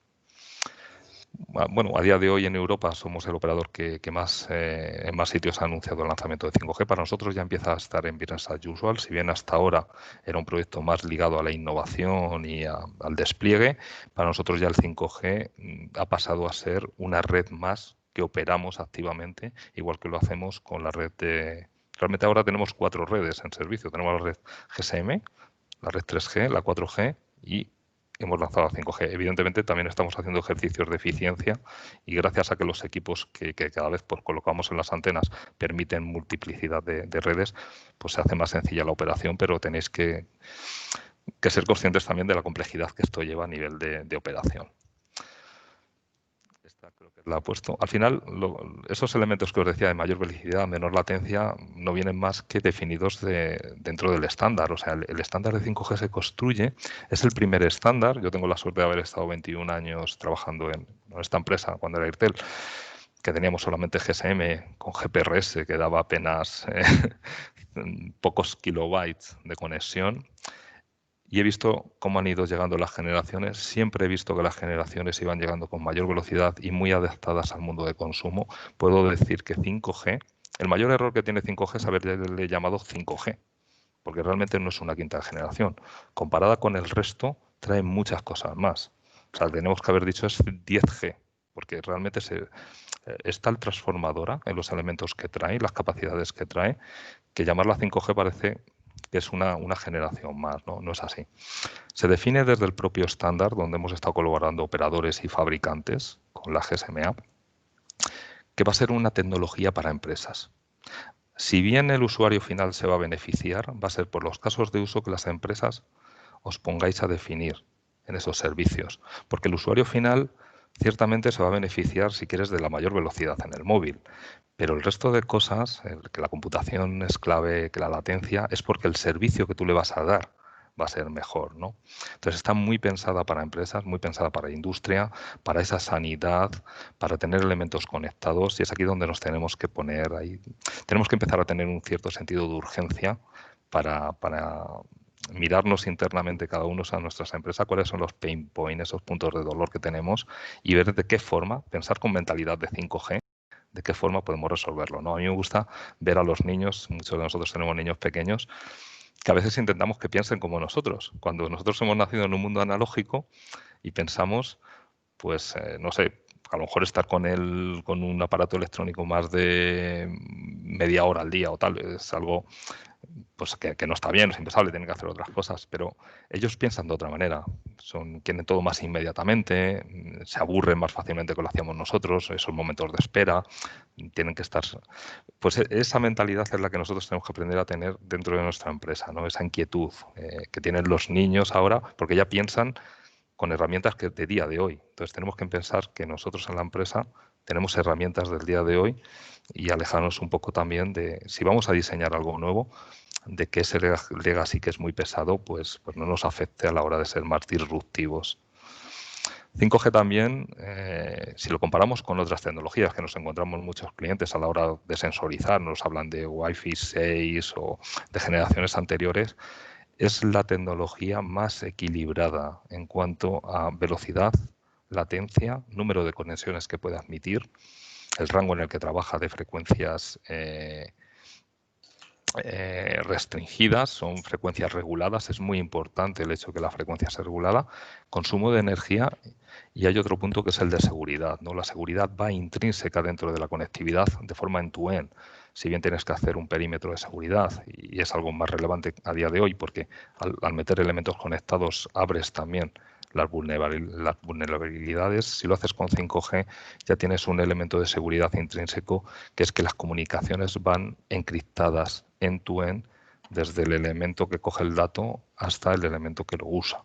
Bueno, a día de hoy en Europa somos el operador que más en más sitios ha anunciado el lanzamiento de 5G. Para nosotros ya empieza a estar en business as usual, si bien hasta ahora era un proyecto más ligado a la innovación y al despliegue, para nosotros ya el 5G ha pasado a ser una red más que operamos activamente, igual que lo hacemos con la red de... Realmente ahora tenemos 4 redes en servicio. Tenemos la red GSM, la red 3G, la 4G y hemos lanzado a 5G. Evidentemente también estamos haciendo ejercicios de eficiencia y gracias a que los equipos que cada vez pues, colocamos en las antenas permiten multiplicidad de redes, pues se hace más sencilla la operación, pero tenéis que ser conscientes también de la complejidad que esto lleva a nivel de operación. Esta creo que la he puesto. Al final, esos elementos que os decía de mayor velocidad, menor latencia, no vienen más que definidos dentro del estándar. O sea, el estándar de 5G se construye, es el primer estándar. Yo tengo la suerte de haber estado 21 años trabajando en esta empresa cuando era Airtel, que teníamos solamente GSM con GPRS, que daba apenas pocos kilobytes de conexión. Y he visto cómo han ido llegando las generaciones. Siempre he visto que las generaciones iban llegando con mayor velocidad y muy adaptadas al mundo de consumo. Puedo decir que 5G, el mayor error que tiene 5G es haberle llamado 5G, porque realmente no es una quinta generación. Comparada con el resto, trae muchas cosas más. O sea, tenemos que haber dicho es 10G, porque realmente es tal transformadora en los elementos que trae, las capacidades que trae, que llamarla 5G parece que es una generación más, ¿no? No es así. Se define desde el propio estándar, donde hemos estado colaborando operadores y fabricantes con la GSMA, que va a ser una tecnología para empresas. Si bien el usuario final se va a beneficiar, va a ser por los casos de uso que las empresas os pongáis a definir en esos servicios, porque el usuario final ciertamente se va a beneficiar, si quieres, de la mayor velocidad en el móvil. Pero el resto de cosas, que la computación es clave, que la latencia, es porque el servicio que tú le vas a dar va a ser mejor, ¿no? Entonces está muy pensada para empresas, muy pensada para industria, para esa sanidad, para tener elementos conectados, y es aquí donde nos tenemos que poner ahí. Tenemos que empezar a tener un cierto sentido de urgencia para mirarnos internamente cada uno a nuestras empresas, cuáles son los pain points, esos puntos de dolor que tenemos, y ver de qué forma, pensar con mentalidad de 5G, de qué forma podemos resolverlo, ¿no? A mí me gusta ver a los niños, muchos de nosotros tenemos niños pequeños, que a veces intentamos que piensen como nosotros. Cuando nosotros hemos nacido en un mundo analógico y pensamos, pues, no sé, a lo mejor estar con un aparato electrónico más de media hora al día o tal, es algo pues que no está bien, es impensable, tienen que hacer otras cosas, pero ellos piensan de otra manera, quieren todo más inmediatamente, se aburren más fácilmente que lo hacíamos nosotros, esos momentos de espera, tienen que estar... Pues esa mentalidad es la que nosotros tenemos que aprender a tener dentro de nuestra empresa, ¿no? Esa inquietud que tienen los niños ahora, porque ya piensan con herramientas que de día de hoy. Entonces tenemos que pensar que nosotros en la empresa tenemos herramientas del día de hoy y alejarnos un poco también de, si vamos a diseñar algo nuevo, de que ese legacy que es muy pesado, pues no nos afecte a la hora de ser más disruptivos. 5G también, si lo comparamos con otras tecnologías que nos encontramos muchos clientes a la hora de sensorizar, nos hablan de Wi-Fi 6 o de generaciones anteriores, es la tecnología más equilibrada en cuanto a velocidad, latencia, número de conexiones que puede admitir, el rango en el que trabaja de frecuencias restringidas, son frecuencias reguladas, es muy importante el hecho de que la frecuencia sea regulada, consumo de energía, y hay otro punto que es el de seguridad, ¿no? La seguridad va intrínseca dentro de la conectividad de forma end-to-end. Si bien tienes que hacer un perímetro de seguridad, y es algo más relevante a día de hoy, porque al meter elementos conectados abres también las vulnerabilidades. Si lo haces con 5G ya tienes un elemento de seguridad intrínseco, que es que las comunicaciones van encriptadas end-to-end desde el elemento que coge el dato hasta el elemento que lo usa.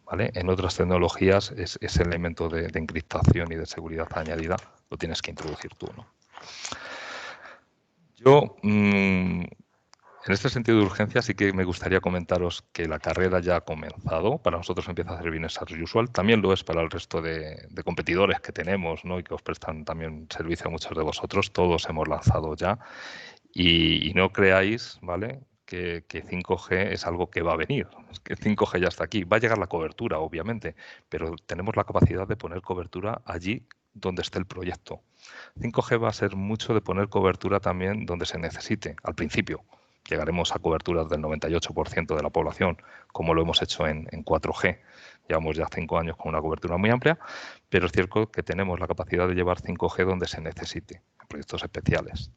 ¿Vale? En otras tecnologías ese elemento de encriptación y de seguridad añadida lo tienes que introducir tú, ¿no? Yo, en este sentido de urgencia, sí que me gustaría comentaros que la carrera ya ha comenzado. Para nosotros empieza a hacer business as usual. También lo es para el resto de competidores que tenemos, ¿no? Y que os prestan también servicio a muchos de vosotros. Todos hemos lanzado ya. Y no creáis, ¿vale?, que 5G es algo que va a venir. Es que 5G ya está aquí. Va a llegar la cobertura, obviamente, pero tenemos la capacidad de poner cobertura allí donde esté el proyecto. 5G va a ser mucho de poner cobertura también donde se necesite. Al principio llegaremos a coberturas del 98% de la población, como lo hemos hecho en 4G. Llevamos ya 5 años con una cobertura muy amplia, pero es cierto que tenemos la capacidad de llevar 5G donde se necesite, en proyectos especiales.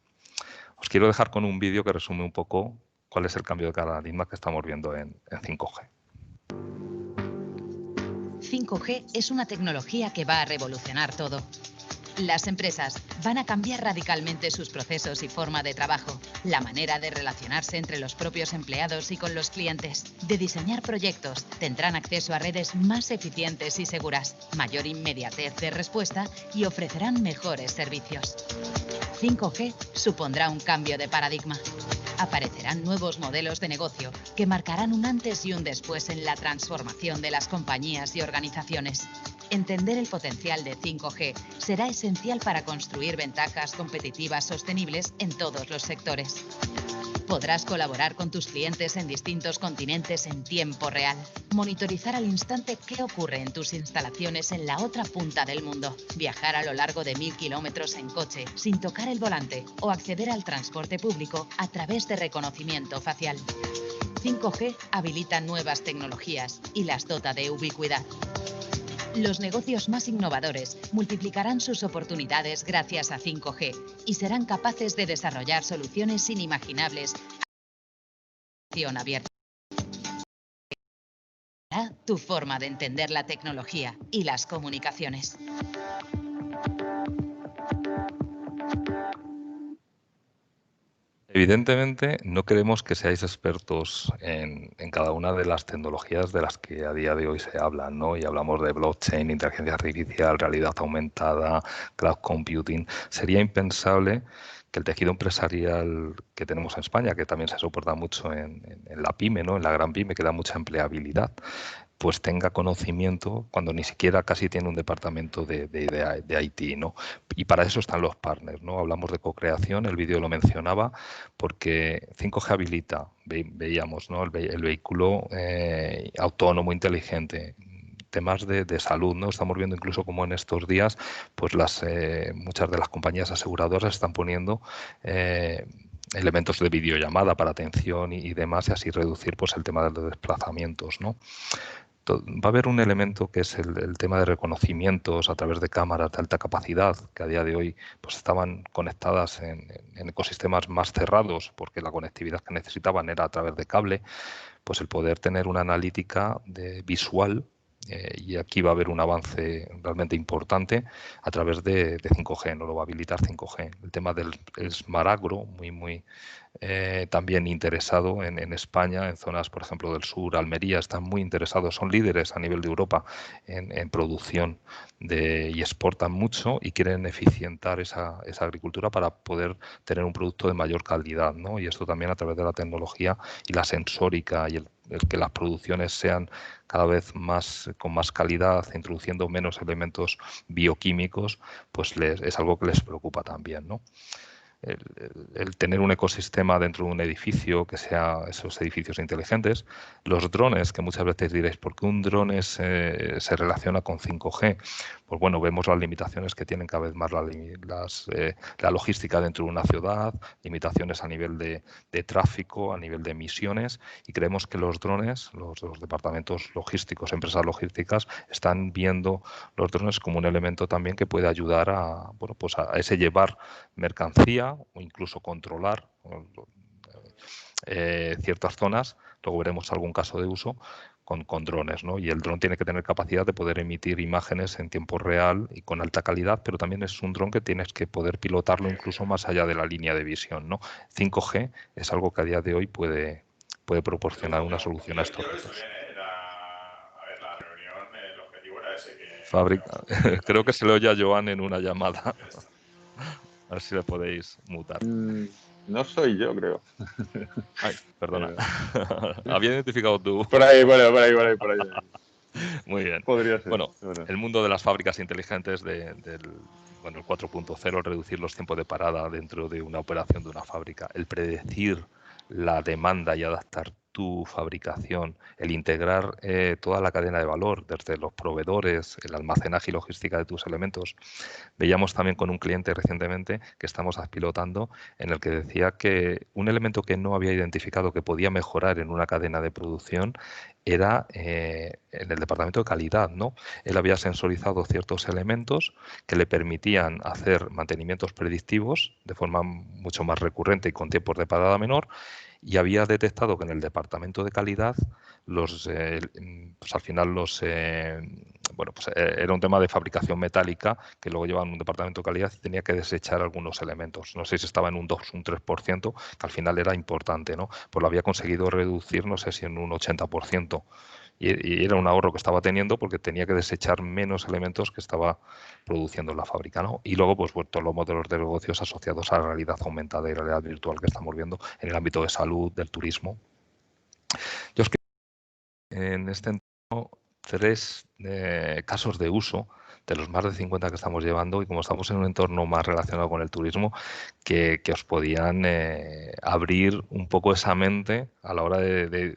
Os quiero dejar con un vídeo que resume un poco cuál es el cambio de paradigma que estamos viendo en 5G. 5G es una tecnología que va a revolucionar todo. Las empresas van a cambiar radicalmente sus procesos y forma de trabajo, la manera de relacionarse entre los propios empleados y con los clientes, de diseñar proyectos, tendrán acceso a redes más eficientes y seguras, mayor inmediatez de respuesta y ofrecerán mejores servicios. 5G supondrá un cambio de paradigma. Aparecerán nuevos modelos de negocio que marcarán un antes y un después en la transformación de las compañías y organizaciones. Entender el potencial de 5G será esencial para construir ventajas competitivas sostenibles en todos los sectores. Podrás colaborar con tus clientes en distintos continentes en tiempo real. Monitorizar al instante qué ocurre en tus instalaciones en la otra punta del mundo. Viajar a lo largo de 1000 kilómetros en coche sin tocar el volante o acceder al transporte público a través de reconocimiento facial. 5G habilita nuevas tecnologías y las dota de ubicuidad. Los negocios más innovadores multiplicarán sus oportunidades gracias a 5G y serán capaces de desarrollar soluciones inimaginables a acción abierta. Tu forma de entender la tecnología y las comunicaciones. Evidentemente, no queremos que seáis expertos en cada una de las tecnologías de las que a día de hoy se hablan, ¿no? Y hablamos de blockchain, inteligencia artificial, realidad aumentada, cloud computing. Sería impensable que el tejido empresarial que tenemos en España, que también se soporta mucho en la pyme, ¿no?, en la gran pyme, que da mucha empleabilidad, pues tenga conocimiento cuando ni siquiera casi tiene un departamento de IT, ¿no? Y para eso están los partners, ¿no? Hablamos de co-creación, el vídeo lo mencionaba, porque 5G habilita, veíamos, ¿no?, el vehículo autónomo, inteligente, temas de salud, ¿no? Estamos viendo incluso como en estos días, pues muchas de las compañías aseguradoras están poniendo elementos de videollamada para atención y demás, y así reducir pues el tema de los desplazamientos, ¿no? Va a haber un elemento que es el tema de reconocimientos a través de cámaras de alta capacidad, que a día de hoy pues estaban conectadas en ecosistemas más cerrados, porque la conectividad que necesitaban era a través de cable, pues el poder tener una analítica visual, y aquí va a haber un avance realmente importante a través de 5G, no lo va a habilitar 5G. El tema del Smart Agro, muy también interesado en España, en zonas, por ejemplo, del sur, Almería, están muy interesados, son líderes a nivel de Europa en producción y exportan mucho y quieren eficientar esa agricultura para poder tener un producto de mayor calidad, ¿no? Y esto también a través de la tecnología y la sensórica y el que las producciones sean cada vez más con más calidad, introduciendo menos elementos bioquímicos, pues es algo que les preocupa también, ¿no? El tener un ecosistema dentro de un edificio, que sea esos edificios inteligentes. Los drones, que muchas veces diréis, ¿por qué un drone se relaciona con 5G? Pues bueno, vemos las limitaciones que tienen cada vez más la logística dentro de una ciudad, limitaciones a nivel de tráfico, a nivel de emisiones, y creemos que los drones, los departamentos logísticos, empresas logísticas, están viendo los drones como un elemento también que puede ayudar a, bueno, pues a ese llevar mercancía o incluso controlar ciertas zonas. Luego veremos algún caso de uso con drones, ¿no? Y el dron tiene que tener capacidad de poder emitir imágenes en tiempo real y con alta calidad, pero también es un dron que tienes que poder pilotarlo incluso más allá de la línea de visión, ¿no? 5G es algo que a día de hoy puede proporcionar una solución a estos retos. Creo que se le oye a Joan en una llamada. A ver si le podéis mutar. No soy yo, creo. Ay, perdona. Había identificado tú. Por ahí. Muy bien. Podría ser. Bueno, el mundo de las fábricas inteligentes el 4.0, reducir los tiempos de parada dentro de una operación de una fábrica, el predecir la demanda y adaptar tu fabricación, el integrar toda la cadena de valor, desde los proveedores, el almacenaje y logística de tus elementos. Veíamos también con un cliente recientemente que estamos pilotando, en el que decía que un elemento que no había identificado que podía mejorar en una cadena de producción era en el departamento de calidad, ¿no? Él había sensorizado ciertos elementos que le permitían hacer mantenimientos predictivos de forma mucho más recurrente y con tiempos de parada menor, y había detectado que en el departamento de calidad pues al final era un tema de fabricación metálica que luego llevaban un departamento de calidad y tenía que desechar algunos elementos. No sé si estaba en un 2 o un 3%, que al final era importante, ¿no? Pues lo había conseguido reducir, no sé si en un 80%. Y era un ahorro que estaba teniendo porque tenía que desechar menos elementos que estaba produciendo en la fábrica, ¿no? Y luego, pues todos los modelos de negocios asociados a la realidad aumentada y realidad virtual que estamos viendo en el ámbito de salud, del turismo. Yo os quiero en este entorno 3 casos de uso de los más de 50 que estamos llevando, y como estamos en un entorno más relacionado con el turismo, que os podían abrir un poco esa mente a la hora de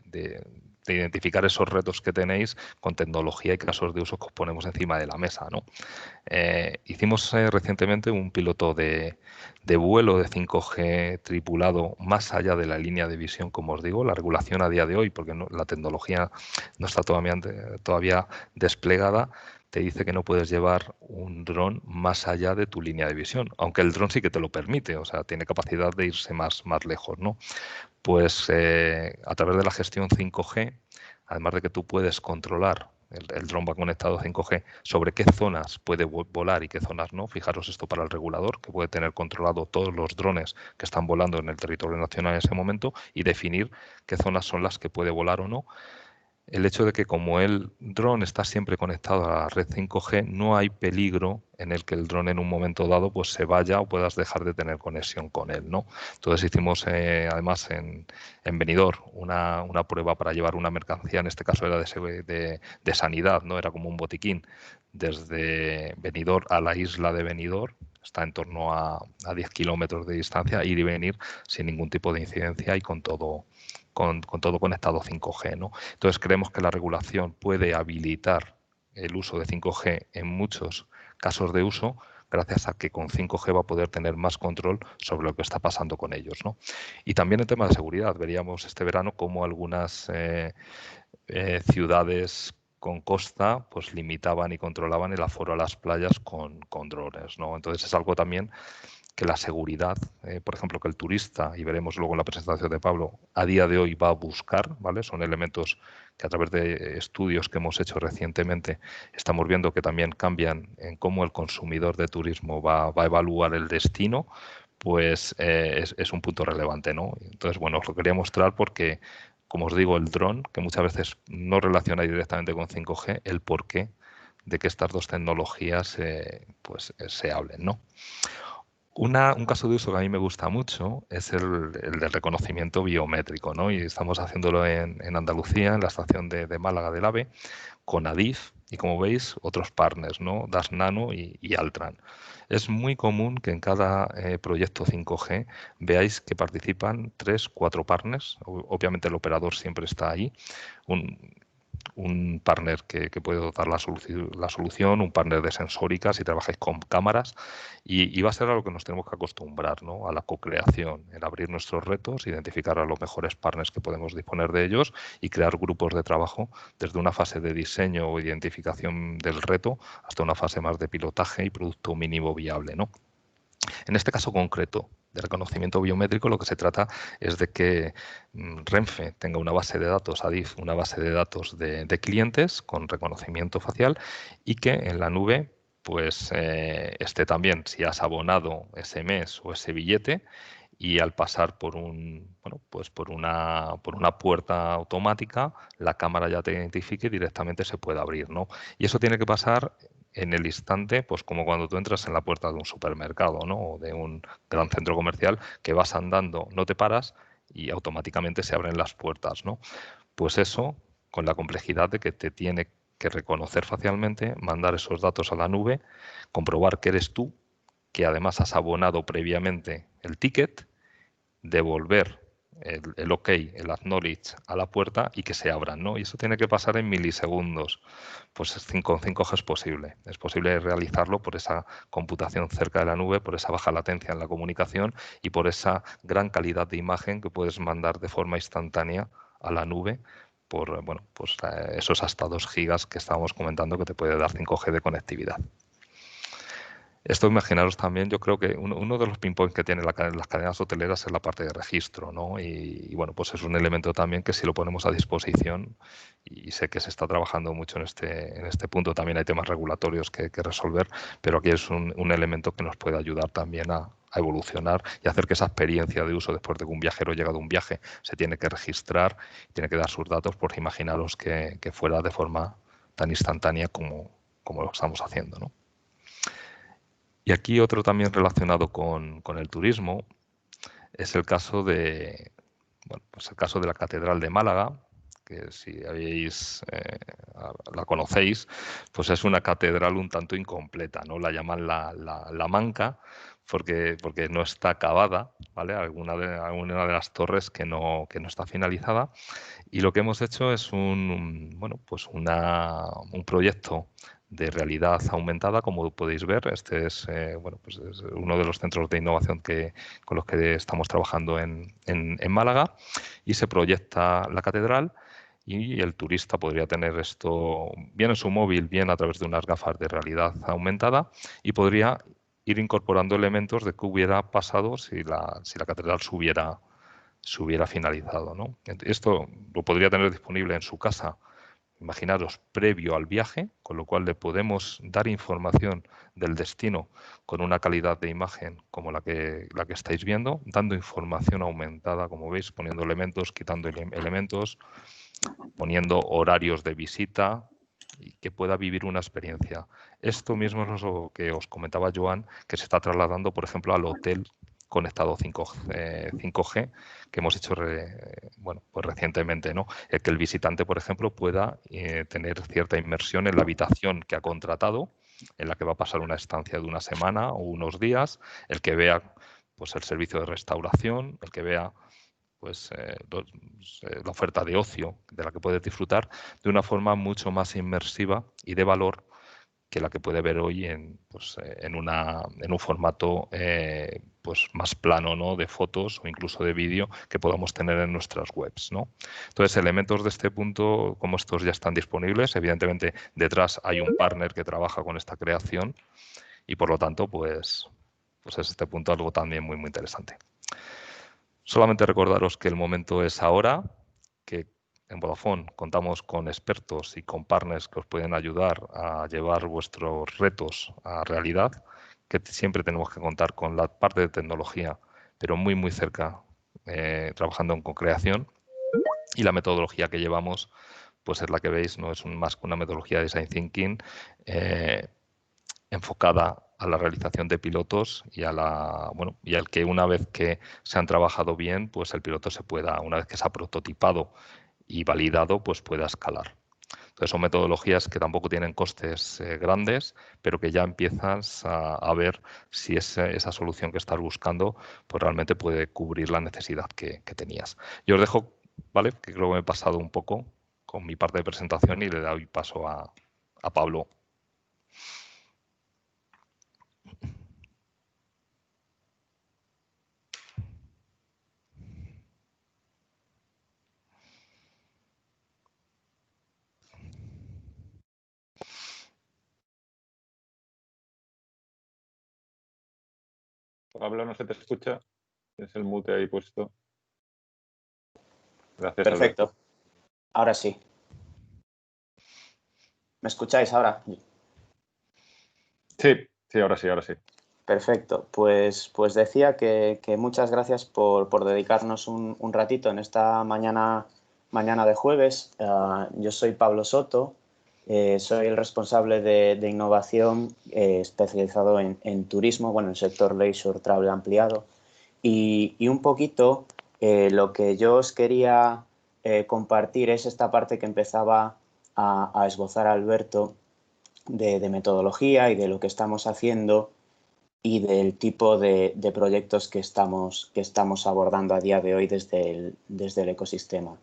identificar esos retos que tenéis con tecnología y casos de uso que os ponemos encima de la mesa, ¿no? Hicimos recientemente un piloto de vuelo de 5G tripulado más allá de la línea de visión, como os digo. La regulación a día de hoy, porque la tecnología no está todavía desplegada, te dice que no puedes llevar un dron más allá de tu línea de visión, aunque el dron sí que te lo permite, o sea, tiene capacidad de irse más lejos, ¿no? Pues a través de la gestión 5G, además de que tú puedes controlar, el dron va conectado a 5G, sobre qué zonas puede volar y qué zonas no. Fijaros esto para el regulador, que puede tener controlado todos los drones que están volando en el territorio nacional en ese momento y definir qué zonas son las que puede volar o no. El hecho de que como el dron está siempre conectado a la red 5G, no hay peligro en el que el dron en un momento dado pues se vaya o puedas dejar de tener conexión con él, ¿no? Entonces hicimos además en Benidorm una prueba para llevar una mercancía, en este caso era de sanidad, ¿no? Era como un botiquín desde Benidorm a la isla de Benidorm. Está en torno a 10 kilómetros de distancia, ir y venir sin ningún tipo de incidencia y con todo conectado 5G, ¿no? Entonces creemos que la regulación puede habilitar el uso de 5G en muchos casos de uso, gracias a que con 5G va a poder tener más control sobre lo que está pasando con ellos, ¿no? Y también en tema de seguridad, veríamos este verano cómo algunas ciudades con costa pues limitaban y controlaban el aforo a las playas con drones, ¿no? Entonces es algo también que la seguridad, por ejemplo, que el turista, y veremos luego en la presentación de Pablo, a día de hoy va a buscar, ¿vale? Son elementos que a través de estudios que hemos hecho recientemente estamos viendo que también cambian en cómo el consumidor de turismo va a evaluar el destino, pues es un punto relevante, ¿no? Entonces, bueno, os lo quería mostrar porque, como os digo, el dron, que muchas veces no relaciona directamente con 5G, el porqué de que estas dos tecnologías se hablen, ¿no? Un caso de uso que a mí me gusta mucho es el del reconocimiento biométrico, ¿no? Y estamos haciéndolo en Andalucía, en la estación de Málaga del AVE, con Adif y, como veis, otros partners, ¿no? Das Nano y Altran. Es muy común que en cada proyecto 5G veáis que participan 3, 4 partners. Obviamente el operador siempre está ahí. Un partner que puede dar la solución, un partner de sensórica si trabajáis con cámaras, y va a ser a lo que nos tenemos que acostumbrar, ¿no? A la co-creación, el abrir nuestros retos, identificar a los mejores partners que podemos disponer de ellos y crear grupos de trabajo desde una fase de diseño o identificación del reto hasta una fase más de pilotaje y producto mínimo viable, ¿no? En este caso concreto de reconocimiento biométrico, lo que se trata es de que Renfe tenga una base de datos, Adif, una base de datos de clientes con reconocimiento facial, y que en la nube pues esté también, si has abonado ese mes o ese billete, y al pasar por por una puerta automática, la cámara ya te identifique y directamente se puede abrir, ¿no? Y eso tiene que pasar en el instante, pues como cuando tú entras en la puerta de un supermercado, ¿no? O de un gran centro comercial, que vas andando, no te paras y automáticamente se abren las puertas, ¿no? Pues eso, con la complejidad de que te tiene que reconocer facialmente, mandar esos datos a la nube, comprobar que eres tú, que además has abonado previamente el ticket, devolver el OK, el acknowledge a la puerta y que se abran, ¿no? Y eso tiene que pasar en milisegundos. Pues con 5G es posible. Es posible realizarlo por esa computación cerca de la nube, por esa baja latencia en la comunicación y por esa gran calidad de imagen que puedes mandar de forma instantánea a la nube por esos hasta 2 gigas que estábamos comentando que te puede dar 5G de conectividad. Esto, imaginaros también, yo creo que uno de los pinpoints que tienen las cadenas hoteleras es la parte de registro, ¿no? Y bueno, pues es un elemento también que si lo ponemos a disposición, y sé que se está trabajando mucho en este punto, también hay temas regulatorios que resolver, pero aquí es un elemento que nos puede ayudar también a evolucionar y hacer que esa experiencia de uso después de que un viajero llega de un viaje se tiene que registrar, tiene que dar sus datos, pues imaginaros que fuera de forma tan instantánea como lo estamos haciendo, ¿no? Y aquí otro también relacionado con el turismo es el caso de la Catedral de Málaga, que si la conocéis, pues es una catedral un tanto incompleta, ¿no? La llaman la Manca porque no está acabada, ¿vale? Alguna de las torres que no está finalizada. Y lo que hemos hecho es un proyecto de realidad aumentada, como podéis ver. Este es, es uno de los centros de innovación con los que estamos trabajando en Málaga, y se proyecta la catedral y el turista podría tener esto bien en su móvil, bien a través de unas gafas de realidad aumentada, y podría ir incorporando elementos de qué hubiera pasado si la catedral se hubiera finalizado, ¿no? Esto lo podría tener disponible en su casa, imaginaros, previo al viaje, con lo cual le podemos dar información del destino con una calidad de imagen como la que estáis viendo, dando información aumentada, como veis, poniendo elementos, quitando elementos, poniendo horarios de visita y que pueda vivir una experiencia. Esto mismo es lo que os comentaba Joan, que se está trasladando, por ejemplo, al hotel conectado 5G que hemos hecho pues recientemente, ¿no? El que el visitante, por ejemplo, pueda tener cierta inmersión en la habitación que ha contratado, en la que va a pasar una estancia de una semana o unos días, el que vea pues el servicio de restauración, el que vea pues la oferta de ocio de la que puedes disfrutar de una forma mucho más inmersiva y de valor que la que puede ver hoy en un formato pues más plano, ¿no? De fotos o incluso de vídeo que podamos tener en nuestras webs, ¿no? Entonces, elementos de este punto como estos ya están disponibles. Evidentemente, detrás hay un partner que trabaja con esta creación y, por lo tanto, pues es este punto algo también muy, muy interesante. Solamente recordaros que el momento es ahora, que en Vodafone contamos con expertos y con partners que os pueden ayudar a llevar vuestros retos a realidad, que siempre tenemos que contar con la parte de tecnología, pero muy, muy cerca, trabajando en co-creación. Y la metodología que llevamos pues es la que veis, no es más que una metodología de design thinking enfocada la realización de pilotos y y al que una vez que se han trabajado bien, pues el piloto una vez que se ha prototipado y validado, pues pueda escalar. Entonces son metodologías que tampoco tienen costes grandes, pero que ya empiezas a ver si esa solución que estás buscando pues realmente puede cubrir la necesidad que tenías. Yo os dejo, ¿vale? Que creo que me he pasado un poco con mi parte de presentación y le doy paso a Pablo. Pablo, no se te escucha. Tienes el mute ahí puesto. Gracias, Perfecto. Alberto. Ahora sí. ¿Me escucháis ahora? Sí, ahora sí. Perfecto. Pues decía que muchas gracias por dedicarnos un ratito en esta mañana de jueves. Yo soy Pablo Soto, soy el responsable de innovación especializado en turismo, bueno, en el sector leisure, travel ampliado. Y un poquito lo que yo os quería compartir es esta parte que empezaba a esbozar Alberto de metodología y de lo que estamos haciendo y del tipo de proyectos que estamos abordando a día de hoy desde el ecosistema.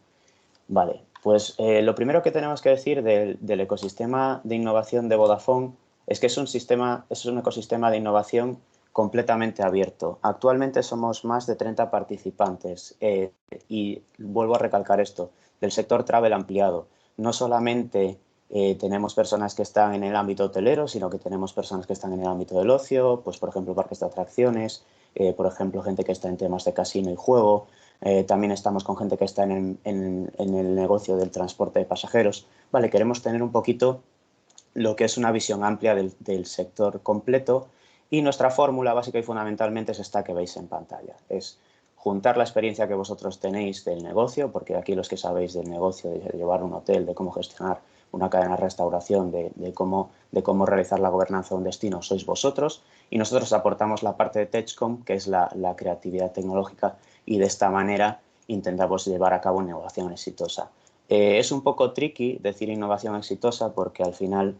Vale, pues lo primero que tenemos que decir del ecosistema de innovación de Vodafone es que es un ecosistema de innovación completamente abierto. Actualmente somos más de 30 participantes y vuelvo a recalcar esto, del sector travel ampliado. No solamente tenemos personas que están en el ámbito hotelero, sino que tenemos personas que están en el ámbito del ocio, pues por ejemplo parques de atracciones, por ejemplo gente que está en temas de casino y juego. También estamos con gente que está en el negocio del transporte de pasajeros. Vale, queremos tener un poquito lo que es una visión amplia del sector completo y nuestra fórmula básica y fundamentalmente es esta que veis en pantalla. Es juntar la experiencia que vosotros tenéis del negocio, porque aquí los que sabéis del negocio, de llevar un hotel, de cómo gestionar una cadena de restauración, de cómo realizar la gobernanza de un destino, sois vosotros, y nosotros aportamos la parte de TechCom, que es la creatividad tecnológica, y de esta manera intentamos llevar a cabo una innovación exitosa. Es un poco tricky decir innovación exitosa porque al final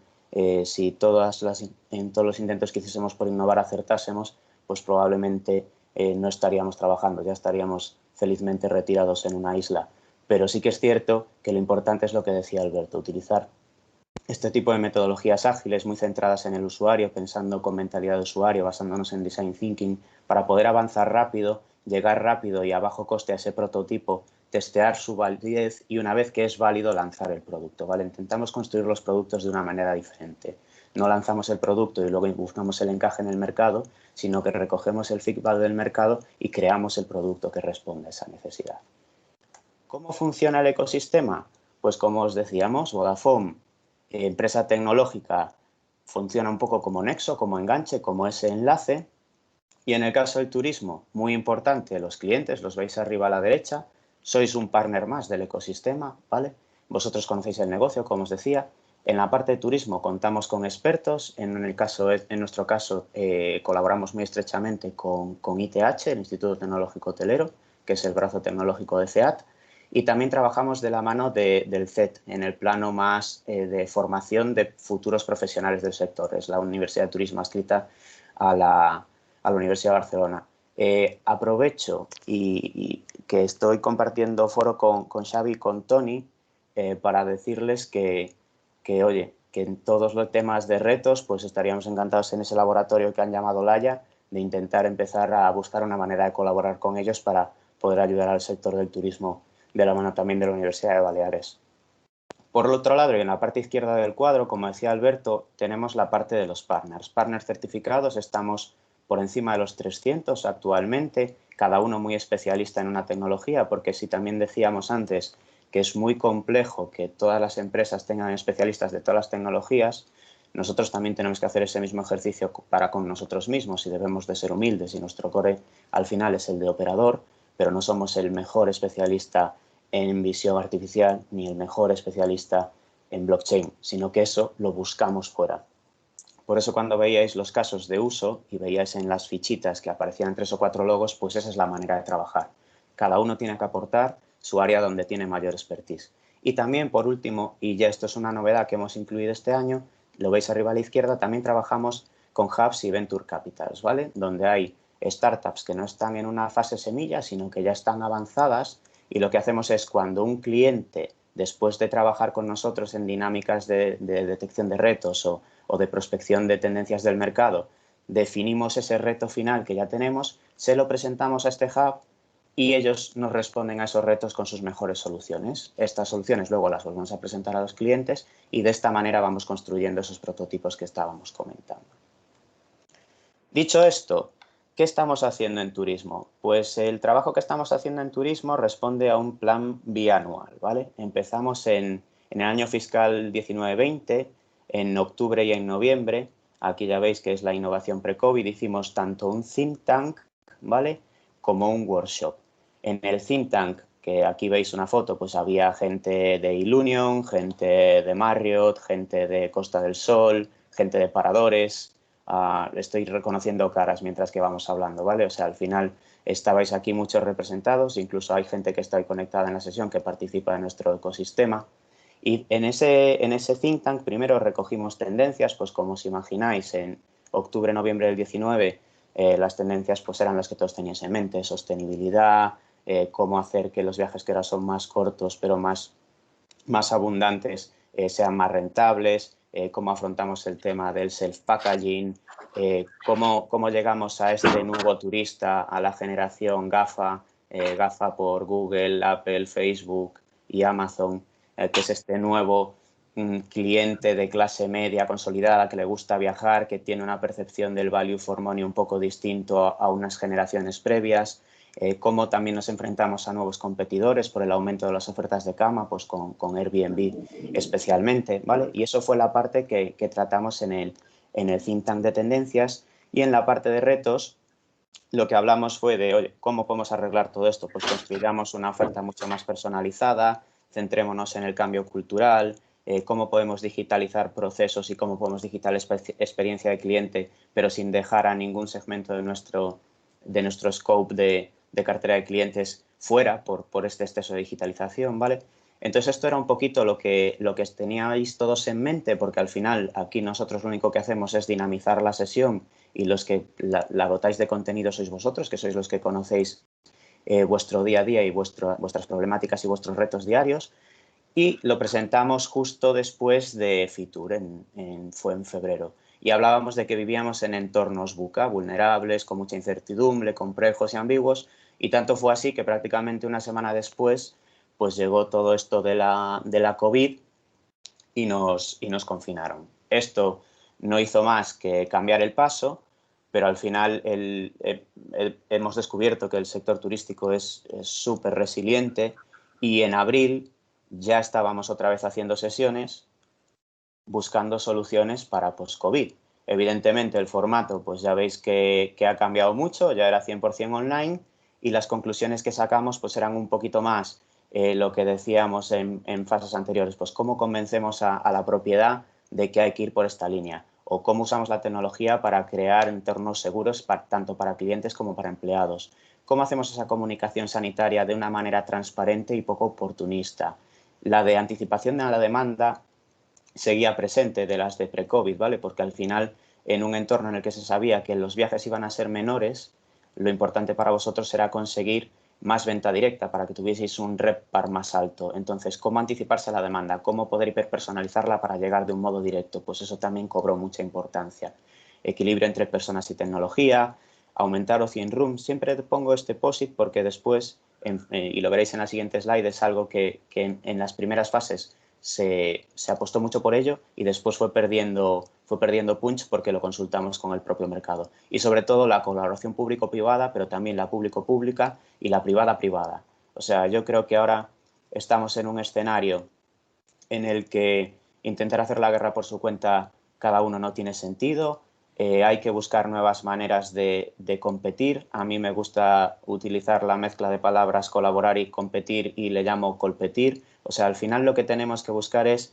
si en todos los intentos que hiciésemos por innovar acertásemos, pues probablemente no estaríamos trabajando, ya estaríamos felizmente retirados en una isla. Pero sí que es cierto que lo importante es lo que decía Alberto, utilizar este tipo de metodologías ágiles muy centradas en el usuario, pensando con mentalidad de usuario, basándonos en design thinking, para poder avanzar rápido, llegar rápido y a bajo coste a ese prototipo, testear su validez y una vez que es válido lanzar el producto, ¿vale? Intentamos construir los productos de una manera diferente. No lanzamos el producto y luego buscamos el encaje en el mercado, sino que recogemos el feedback del mercado y creamos el producto que responde a esa necesidad. ¿Cómo funciona el ecosistema? Pues como os decíamos, Vodafone, empresa tecnológica, funciona un poco como nexo, como enganche, como ese enlace. Y en el caso del turismo, muy importante, los clientes, los veis arriba a la derecha, sois un partner más del ecosistema, ¿vale? Vosotros conocéis el negocio, como os decía. En la parte de turismo contamos con expertos. En nuestro caso, colaboramos muy estrechamente con ITH, el Instituto Tecnológico Hotelero, que es el brazo tecnológico de CEAT. Y también trabajamos de la mano del CET en el plano más de formación de futuros profesionales del sector. Es la Universidad de Turismo adscrita a la Universidad de Barcelona. Aprovecho y que estoy compartiendo foro con Xavi y con Toni para decirles que en todos los temas de retos pues estaríamos encantados en ese laboratorio que han llamado Laya de intentar empezar a buscar una manera de colaborar con ellos para poder ayudar al sector del turismo de la mano también de la Universidad de Baleares. Por el otro lado, y en la parte izquierda del cuadro, como decía Alberto, tenemos la parte de los partners. Partners certificados, estamos por encima de los 300 actualmente, cada uno muy especialista en una tecnología, porque si también decíamos antes que es muy complejo que todas las empresas tengan especialistas de todas las tecnologías, nosotros también tenemos que hacer ese mismo ejercicio para con nosotros mismos y debemos de ser humildes y nuestro core al final es el de operador, pero no somos el mejor especialista en visión artificial ni el mejor especialista en blockchain, sino que eso lo buscamos fuera. Por eso cuando veíais los casos de uso y veíais en las fichitas que aparecían 3 o 4 logos, pues esa es la manera de trabajar. Cada uno tiene que aportar su área donde tiene mayor expertise. Y también, por último, y ya esto es una novedad que hemos incluido este año, lo veis arriba a la izquierda, también trabajamos con hubs y venture capitals, ¿vale? Donde hay startups que no están en una fase semilla, sino que ya están avanzadas, y lo que hacemos es cuando un cliente, después de trabajar con nosotros en dinámicas de detección de retos o de prospección de tendencias del mercado, definimos ese reto final que ya tenemos, se lo presentamos a este hub y ellos nos responden a esos retos con sus mejores soluciones. Estas soluciones luego las volvemos a presentar a los clientes y de esta manera vamos construyendo esos prototipos que estábamos comentando. Dicho esto, ¿qué estamos haciendo en turismo? Pues el trabajo que estamos haciendo en turismo responde a un plan bianual, ¿vale? Empezamos en el año fiscal 19-20, en octubre y en noviembre. Aquí ya veis que es la innovación pre-COVID. Hicimos tanto un think tank, ¿vale?, como un workshop. En el think tank, que aquí veis una foto, pues había gente de Ilunion, gente de Marriott, gente de Costa del Sol, gente de Paradores. Estoy reconociendo caras mientras que vamos hablando, ¿vale? O sea, al final estabais aquí muchos representados, incluso hay gente que está ahí conectada en la sesión que participa de nuestro ecosistema. Y en ese think tank primero recogimos tendencias, pues como os imagináis, en octubre, noviembre del 19, las tendencias pues eran las que todos teníais en mente: sostenibilidad, cómo hacer que los viajes que ahora son más cortos pero más abundantes sean más rentables, cómo afrontamos el tema del self-packaging, cómo llegamos a este nuevo turista, a la generación GAFA, GAFA por Google, Apple, Facebook y Amazon, que es este nuevo cliente de clase media consolidada que le gusta viajar, que tiene una percepción del value for money un poco distinto a unas generaciones previas. Cómo también nos enfrentamos a nuevos competidores por el aumento de las ofertas de cama, pues con Airbnb especialmente, ¿vale? Y eso fue la parte que tratamos en el think tank de tendencias. Y en la parte de retos, lo que hablamos fue de, oye, ¿cómo podemos arreglar todo esto? Pues construyamos una oferta mucho más personalizada, centrémonos en el cambio cultural, cómo podemos digitalizar procesos y cómo podemos digitalizar experiencia de cliente, pero sin dejar a ningún segmento de nuestro scope de cartera de clientes fuera por este exceso de digitalización, ¿vale? Entonces esto era un poquito lo que teníais todos en mente, porque al final aquí nosotros lo único que hacemos es dinamizar la sesión y los que la dotáis de contenido sois vosotros, que sois los que conocéis vuestro día a día y vuestras problemáticas y vuestros retos diarios. Y lo presentamos justo después de Fitur, fue en febrero. Y hablábamos de que vivíamos en entornos VUCA, vulnerables, con mucha incertidumbre, complejos y ambiguos, y tanto fue así que prácticamente una semana después pues llegó todo esto de la COVID y nos confinaron. Esto no hizo más que cambiar el paso, pero al final hemos descubierto que el sector turístico es súper resiliente y en abril ya estábamos otra vez haciendo sesiones buscando soluciones para post-COVID. Evidentemente el formato, pues ya veis que ha cambiado mucho, ya era 100% online y las conclusiones que sacamos pues eran un poquito más lo que decíamos en fases anteriores, pues cómo convencemos a la propiedad de que hay que ir por esta línea o cómo usamos la tecnología para crear entornos seguros tanto para clientes como para empleados. Cómo hacemos esa comunicación sanitaria de una manera transparente y poco oportunista. La de anticipación de la demanda seguía presente de las de pre-COVID, ¿vale? Porque al final, en un entorno en el que se sabía que los viajes iban a ser menores, lo importante para vosotros era conseguir más venta directa para que tuvieseis un RevPAR más alto. Entonces, ¿cómo anticiparse a la demanda? ¿Cómo poder hiperpersonalizarla para llegar de un modo directo? Pues eso también cobró mucha importancia. Equilibrio entre personas y tecnología, aumentar ocio in room. Siempre pongo este POSIT porque después, y lo veréis en la siguiente slide, es algo que en las primeras fases se apostó mucho por ello y después fue perdiendo punch porque lo consultamos con el propio mercado. Y sobre todo la colaboración público-privada, pero también la público-pública y la privada-privada. O sea, yo creo que ahora estamos en un escenario en el que intentar hacer la guerra por su cuenta cada uno no tiene sentido. Hay que buscar nuevas maneras de competir. A mí me gusta utilizar la mezcla de palabras colaborar y competir y le llamo colpetir. O sea, al final lo que tenemos que buscar es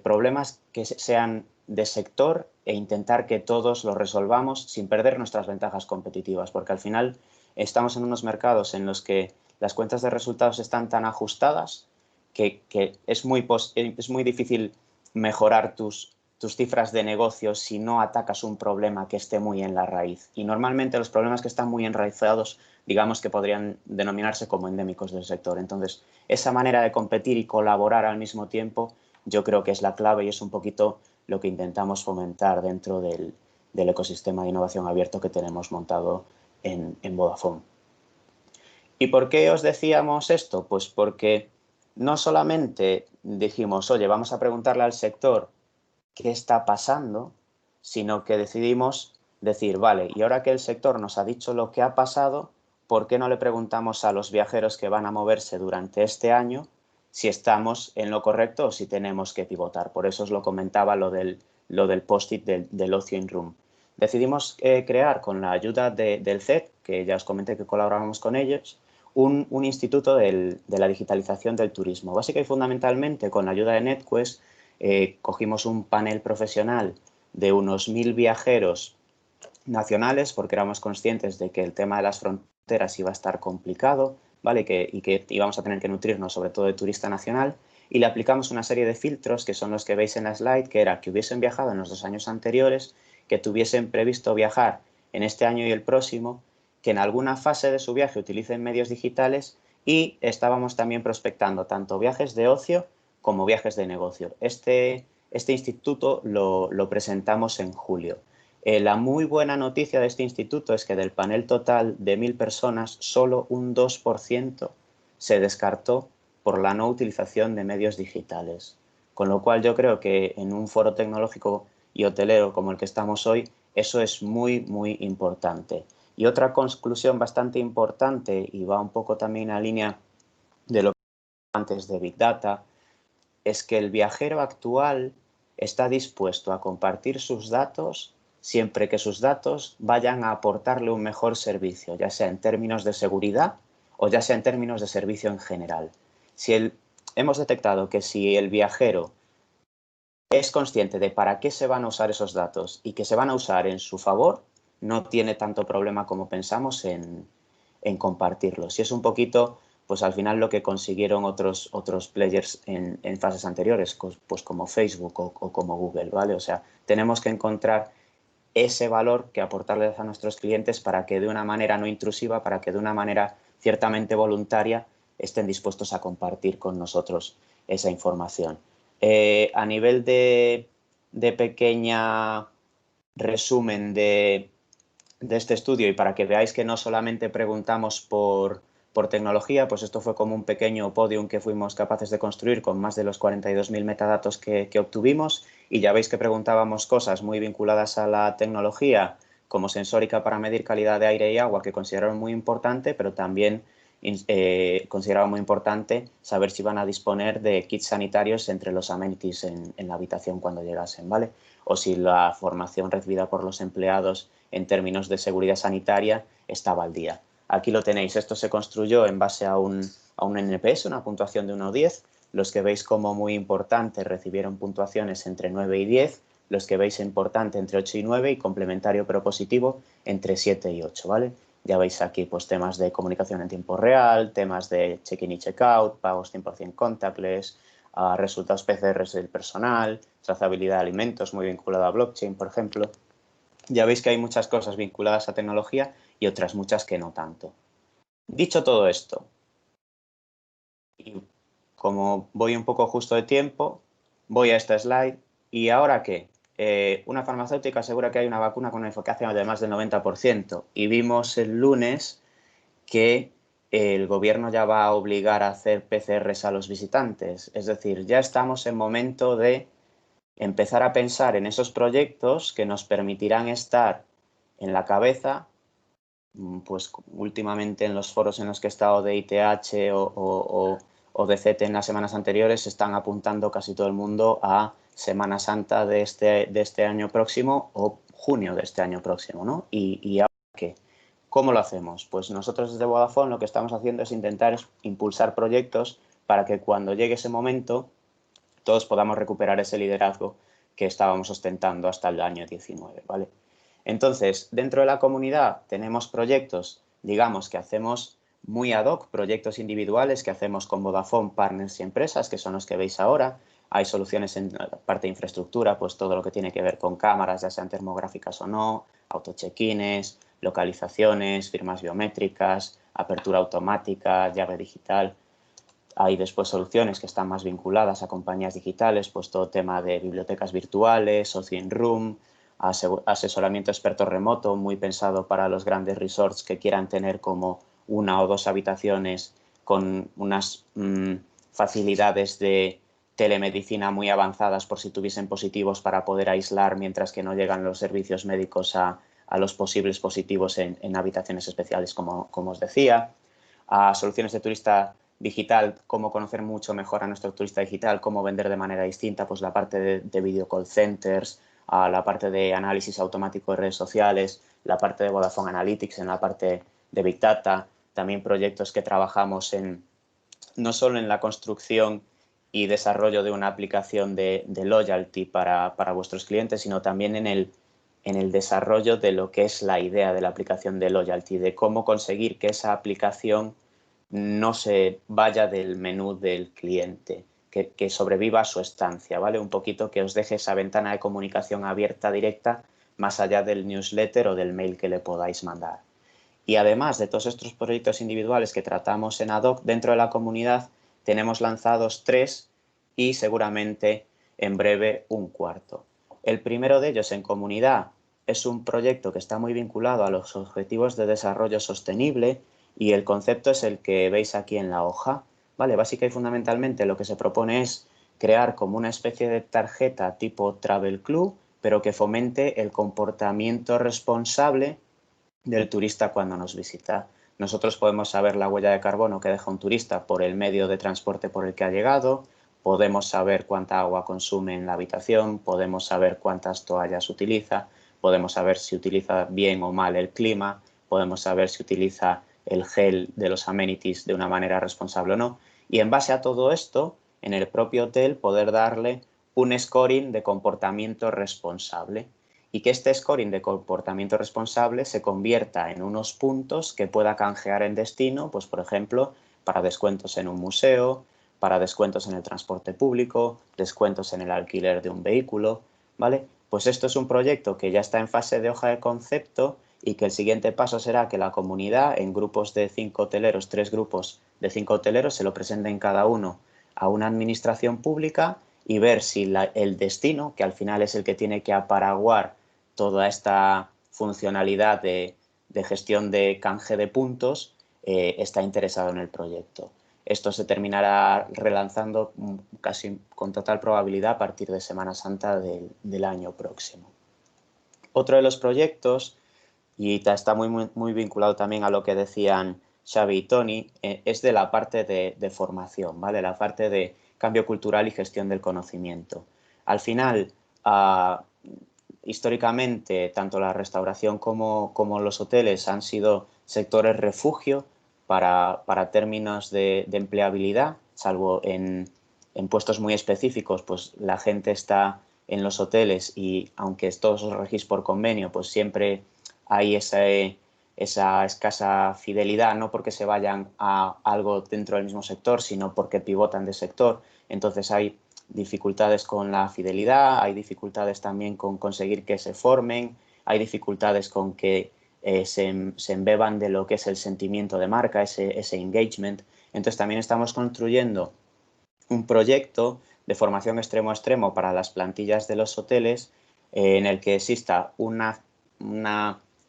problemas que sean de sector e intentar que todos lo resolvamos sin perder nuestras ventajas competitivas, porque al final estamos en unos mercados en los que las cuentas de resultados están tan ajustadas que es muy difícil mejorar tus cifras de negocio si no atacas un problema que esté muy en la raíz. Y normalmente los problemas que están muy enraizados, digamos que podrían denominarse como endémicos del sector. Entonces, esa manera de competir y colaborar al mismo tiempo, yo creo que es la clave y es un poquito lo que intentamos fomentar dentro del ecosistema de innovación abierto que tenemos montado en Vodafone. ¿Y por qué os decíamos esto? Pues porque no solamente dijimos, oye, vamos a preguntarle al sector qué está pasando, sino que decidimos decir, vale, y ahora que el sector nos ha dicho lo que ha pasado, ¿por qué no le preguntamos a los viajeros que van a moverse durante este año si estamos en lo correcto o si tenemos que pivotar? Por eso os lo comentaba lo del post-it del ocio in-room. Decidimos crear, con la ayuda del CET, que ya os comenté que colaborábamos con ellos, un instituto de la digitalización del turismo. Básicamente y fundamentalmente, con la ayuda de NetQuest, cogimos un panel profesional de unos 1000 viajeros nacionales, porque éramos conscientes de que el tema de las fronteras iba a estar complicado, ¿vale? Y que íbamos a tener que nutrirnos sobre todo de turista nacional, y le aplicamos una serie de filtros que son los que veis en la slide, que era que hubiesen viajado en los 2 años anteriores, que tuviesen previsto viajar en este año y el próximo, que en alguna fase de su viaje utilicen medios digitales, y estábamos también prospectando tanto viajes de ocio como viajes de negocio. Este instituto lo presentamos en julio. La muy buena noticia de este instituto es que del panel total de 1000 personas, solo un 2% se descartó por la no utilización de medios digitales. Con lo cual yo creo que en un foro tecnológico y hotelero como el que estamos hoy, eso es muy, muy importante. Y otra conclusión bastante importante, y va un poco también a línea de lo que antes de Big Data, es que el viajero actual está dispuesto a compartir sus datos siempre que sus datos vayan a aportarle un mejor servicio, ya sea en términos de seguridad o ya sea en términos de servicio en general. Hemos detectado que si el viajero es consciente de para qué se van a usar esos datos y que se van a usar en su favor, no tiene tanto problema como pensamos en compartirlos. Y es un poquito, pues al final lo que consiguieron otros players en fases anteriores, pues como Facebook o como Google, ¿vale? O sea, tenemos que encontrar ese valor que aportarles a nuestros clientes para que de una manera no intrusiva, para que de una manera ciertamente voluntaria estén dispuestos a compartir con nosotros esa información. A nivel de pequeña resumen de este estudio, y para que veáis que no solamente preguntamos por tecnología, pues esto fue como un pequeño podium que fuimos capaces de construir con más de los 42.000 metadatos que obtuvimos, y ya veis que preguntábamos cosas muy vinculadas a la tecnología, como sensórica para medir calidad de aire y agua, que consideraron muy importante, pero también consideraban muy importante saber si van a disponer de kits sanitarios entre los amenities en la habitación cuando llegasen, ¿vale? O si la formación recibida por los empleados en términos de seguridad sanitaria estaba al día. Aquí lo tenéis, esto se construyó en base a un NPS, una puntuación de 1 o 10. Los que veis como muy importante recibieron puntuaciones entre 9 y 10, los que veis importante entre 8 y 9 y complementario pero positivo entre 7 y 8, ¿vale? Ya veis aquí pues temas de comunicación en tiempo real, temas de check-in y check-out, pagos 100% contactless, resultados PCRs del personal, trazabilidad de alimentos muy vinculada a blockchain, por ejemplo. Ya veis que hay muchas cosas vinculadas a tecnología y otras muchas que no tanto. Dicho todo esto, y como voy un poco justo de tiempo, voy a esta slide. ¿Y ahora qué? Una farmacéutica asegura que hay una vacuna con una eficacia de más del 90%, y vimos el lunes que el gobierno ya va a obligar a hacer PCRs a los visitantes. Es decir, ya estamos en momento de empezar a pensar en esos proyectos que nos permitirán estar en la cabeza, pues últimamente en los foros en los que he estado de ITH o de CET en las semanas anteriores, están apuntando casi todo el mundo a Semana Santa de este año próximo o junio de este año próximo, ¿no? ¿Y ahora qué? ¿Cómo lo hacemos? Pues nosotros desde Vodafone lo que estamos haciendo es intentar impulsar proyectos para que cuando llegue ese momento todos podamos recuperar ese liderazgo que estábamos ostentando hasta el año 19, ¿vale? Entonces, dentro de la comunidad tenemos proyectos, digamos, que hacemos muy ad hoc, proyectos individuales que hacemos con Vodafone, partners y empresas, que son los que veis ahora. Hay soluciones en la parte de infraestructura, pues todo lo que tiene que ver con cámaras, ya sean termográficas o no, autocheck-ins, localizaciones, firmas biométricas, apertura automática, llave digital. Hay después soluciones que están más vinculadas a compañías digitales, pues todo tema de bibliotecas virtuales, socio in room, asesoramiento experto remoto, muy pensado para los grandes resorts que quieran tener como 1 o 2 habitaciones con unas facilidades de telemedicina muy avanzadas por si tuviesen positivos para poder aislar mientras que no llegan los servicios médicos a los posibles positivos en habitaciones especiales, como os decía. A soluciones de turista digital, cómo conocer mucho mejor a nuestro turista digital, cómo vender de manera distinta, pues la parte de video call centers, a la parte de análisis automático de redes sociales, la parte de Vodafone Analytics en la parte de Big Data, también proyectos que trabajamos no solo en la construcción y desarrollo de una aplicación de loyalty para vuestros clientes, sino también en el desarrollo de lo que es la idea de la aplicación de loyalty, de cómo conseguir que esa aplicación no se vaya del menú del cliente, que sobreviva a su estancia, ¿vale? Un poquito que os deje esa ventana de comunicación abierta, directa, más allá del newsletter o del mail que le podáis mandar. Y además de todos estos proyectos individuales que tratamos en ad hoc dentro de la comunidad, tenemos lanzados 3 y seguramente en breve un 4. El primero de ellos en comunidad es un proyecto que está muy vinculado a los objetivos de desarrollo sostenible y el concepto es el que veis aquí en la hoja, ¿vale? Básica y fundamentalmente lo que se propone es crear como una especie de tarjeta tipo Travel Club, pero que fomente el comportamiento responsable del turista cuando nos visita. Nosotros podemos saber la huella de carbono que deja un turista por el medio de transporte por el que ha llegado, podemos saber cuánta agua consume en la habitación, podemos saber cuántas toallas utiliza, podemos saber si utiliza bien o mal el clima, podemos saber si utiliza el gel de los amenities de una manera responsable o no. Y en base a todo esto, en el propio hotel poder darle un scoring de comportamiento responsable y que este scoring de comportamiento responsable se convierta en unos puntos que pueda canjear en destino, pues por ejemplo, para descuentos en un museo, para descuentos en el transporte público, descuentos en el alquiler de un vehículo, ¿vale? Pues esto es un proyecto que ya está en fase de hoja de concepto y que el siguiente paso será que la comunidad, en grupos de 5 hoteleros, 3 grupos de 5 hoteleros, se lo presenten cada uno a una administración pública y ver si el destino, que al final es el que tiene que aparaguar toda esta funcionalidad de gestión de canje de puntos, está interesado en el proyecto. Esto se terminará relanzando casi con total probabilidad a partir de Semana Santa del año próximo. Otro de los proyectos, y está muy vinculado también a lo que decían Xavi y Tony, es de la parte de formación, ¿vale? La parte de cambio cultural y gestión del conocimiento. Al final, históricamente, tanto la restauración como los hoteles han sido sectores refugio para términos de empleabilidad, salvo en puestos muy específicos, pues la gente está en los hoteles y aunque todos os regís por convenio, pues siempre hay esa escasa fidelidad, no porque se vayan a algo dentro del mismo sector, sino porque pivotan de sector. Entonces hay dificultades con la fidelidad, hay dificultades también con conseguir que se formen, hay dificultades con que se embeban de lo que es el sentimiento de marca, ese engagement. Entonces también estamos construyendo un proyecto de formación extremo a extremo para las plantillas de los hoteles en el que exista una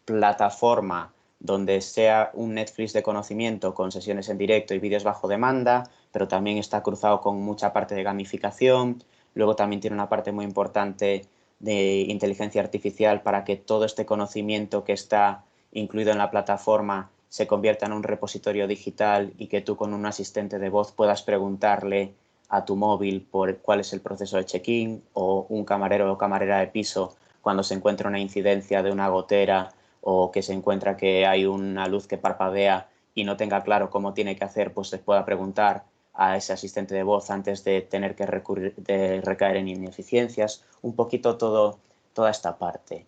plataforma donde sea un Netflix de conocimiento con sesiones en directo y vídeos bajo demanda, pero también está cruzado con mucha parte de gamificación. Luego también tiene una parte muy importante de inteligencia artificial para que todo este conocimiento que está incluido en la plataforma se convierta en un repositorio digital y que tú con un asistente de voz puedas preguntarle a tu móvil por cuál es el proceso de check-in, o un camarero o camarera de piso cuando se encuentra una incidencia de una gotera o que se encuentra que hay una luz que parpadea y no tenga claro cómo tiene que hacer, pues se pueda preguntar a ese asistente de voz antes de tener que recaer en ineficiencias, un poquito toda esta parte.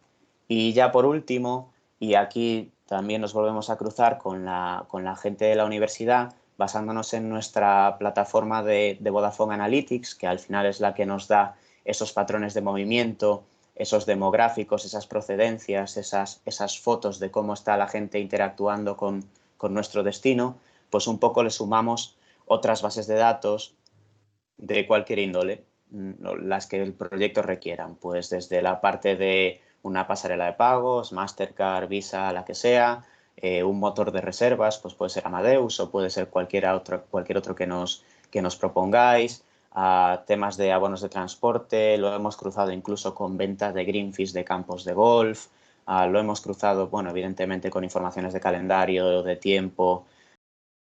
Y ya por último, y aquí también nos volvemos a cruzar con la gente de la universidad, basándonos en nuestra plataforma de Vodafone Analytics, que al final es la que nos da esos patrones de movimiento, esos demográficos, esas procedencias, esas fotos de cómo está la gente interactuando con nuestro destino, pues un poco le sumamos otras bases de datos de cualquier índole, las que el proyecto requieran, pues desde la parte de una pasarela de pagos, Mastercard, Visa, la que sea, un motor de reservas, pues puede ser Amadeus o puede ser cualquier otro que nos propongáis, temas de abonos de transporte, lo hemos cruzado incluso con ventas de greenfish de campos de golf, lo hemos cruzado, bueno, evidentemente con informaciones de calendario, de tiempo,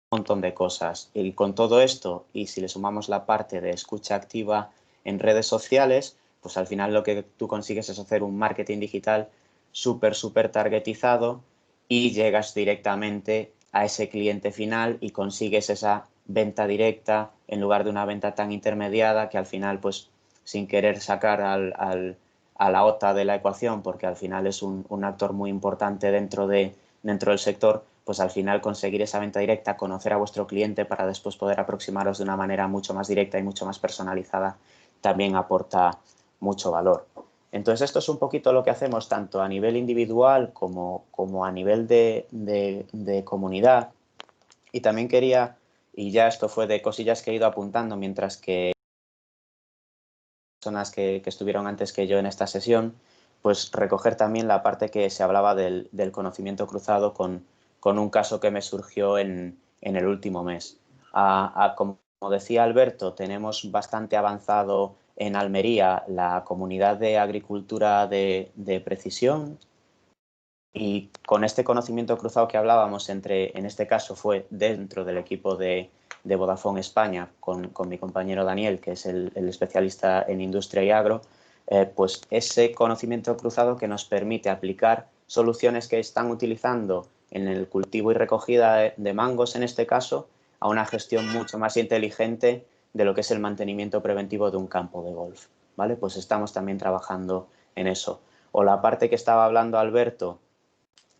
un montón de cosas. Y con todo esto, y si le sumamos la parte de escucha activa en redes sociales, pues al final lo que tú consigues es hacer un marketing digital súper targetizado y llegas directamente a ese cliente final y consigues esa venta directa en lugar de una venta tan intermediada que al final, pues sin querer sacar a la OTA de la ecuación, porque al final es un actor muy importante dentro del sector, pues al final conseguir esa venta directa, conocer a vuestro cliente para después poder aproximaros de una manera mucho más directa y mucho más personalizada, también aporta mucho valor. Entonces esto es un poquito lo que hacemos tanto a nivel individual como a nivel de comunidad. Y también quería, y ya esto fue de cosillas que he ido apuntando mientras que personas que estuvieron antes que yo en esta sesión, pues recoger también la parte que se hablaba del conocimiento cruzado con un caso que me surgió en el último mes. Como decía Alberto, tenemos bastante avanzado en Almería la comunidad de agricultura de precisión y con este conocimiento cruzado que hablábamos en este caso fue dentro del equipo de Vodafone España con mi compañero Daniel, que es el especialista en industria y agro, pues ese conocimiento cruzado que nos permite aplicar soluciones que están utilizando en el cultivo y recogida de mangos en este caso a una gestión mucho más inteligente de lo que es el mantenimiento preventivo de un campo de golf, ¿vale? Pues estamos también trabajando en eso. O la parte que estaba hablando Alberto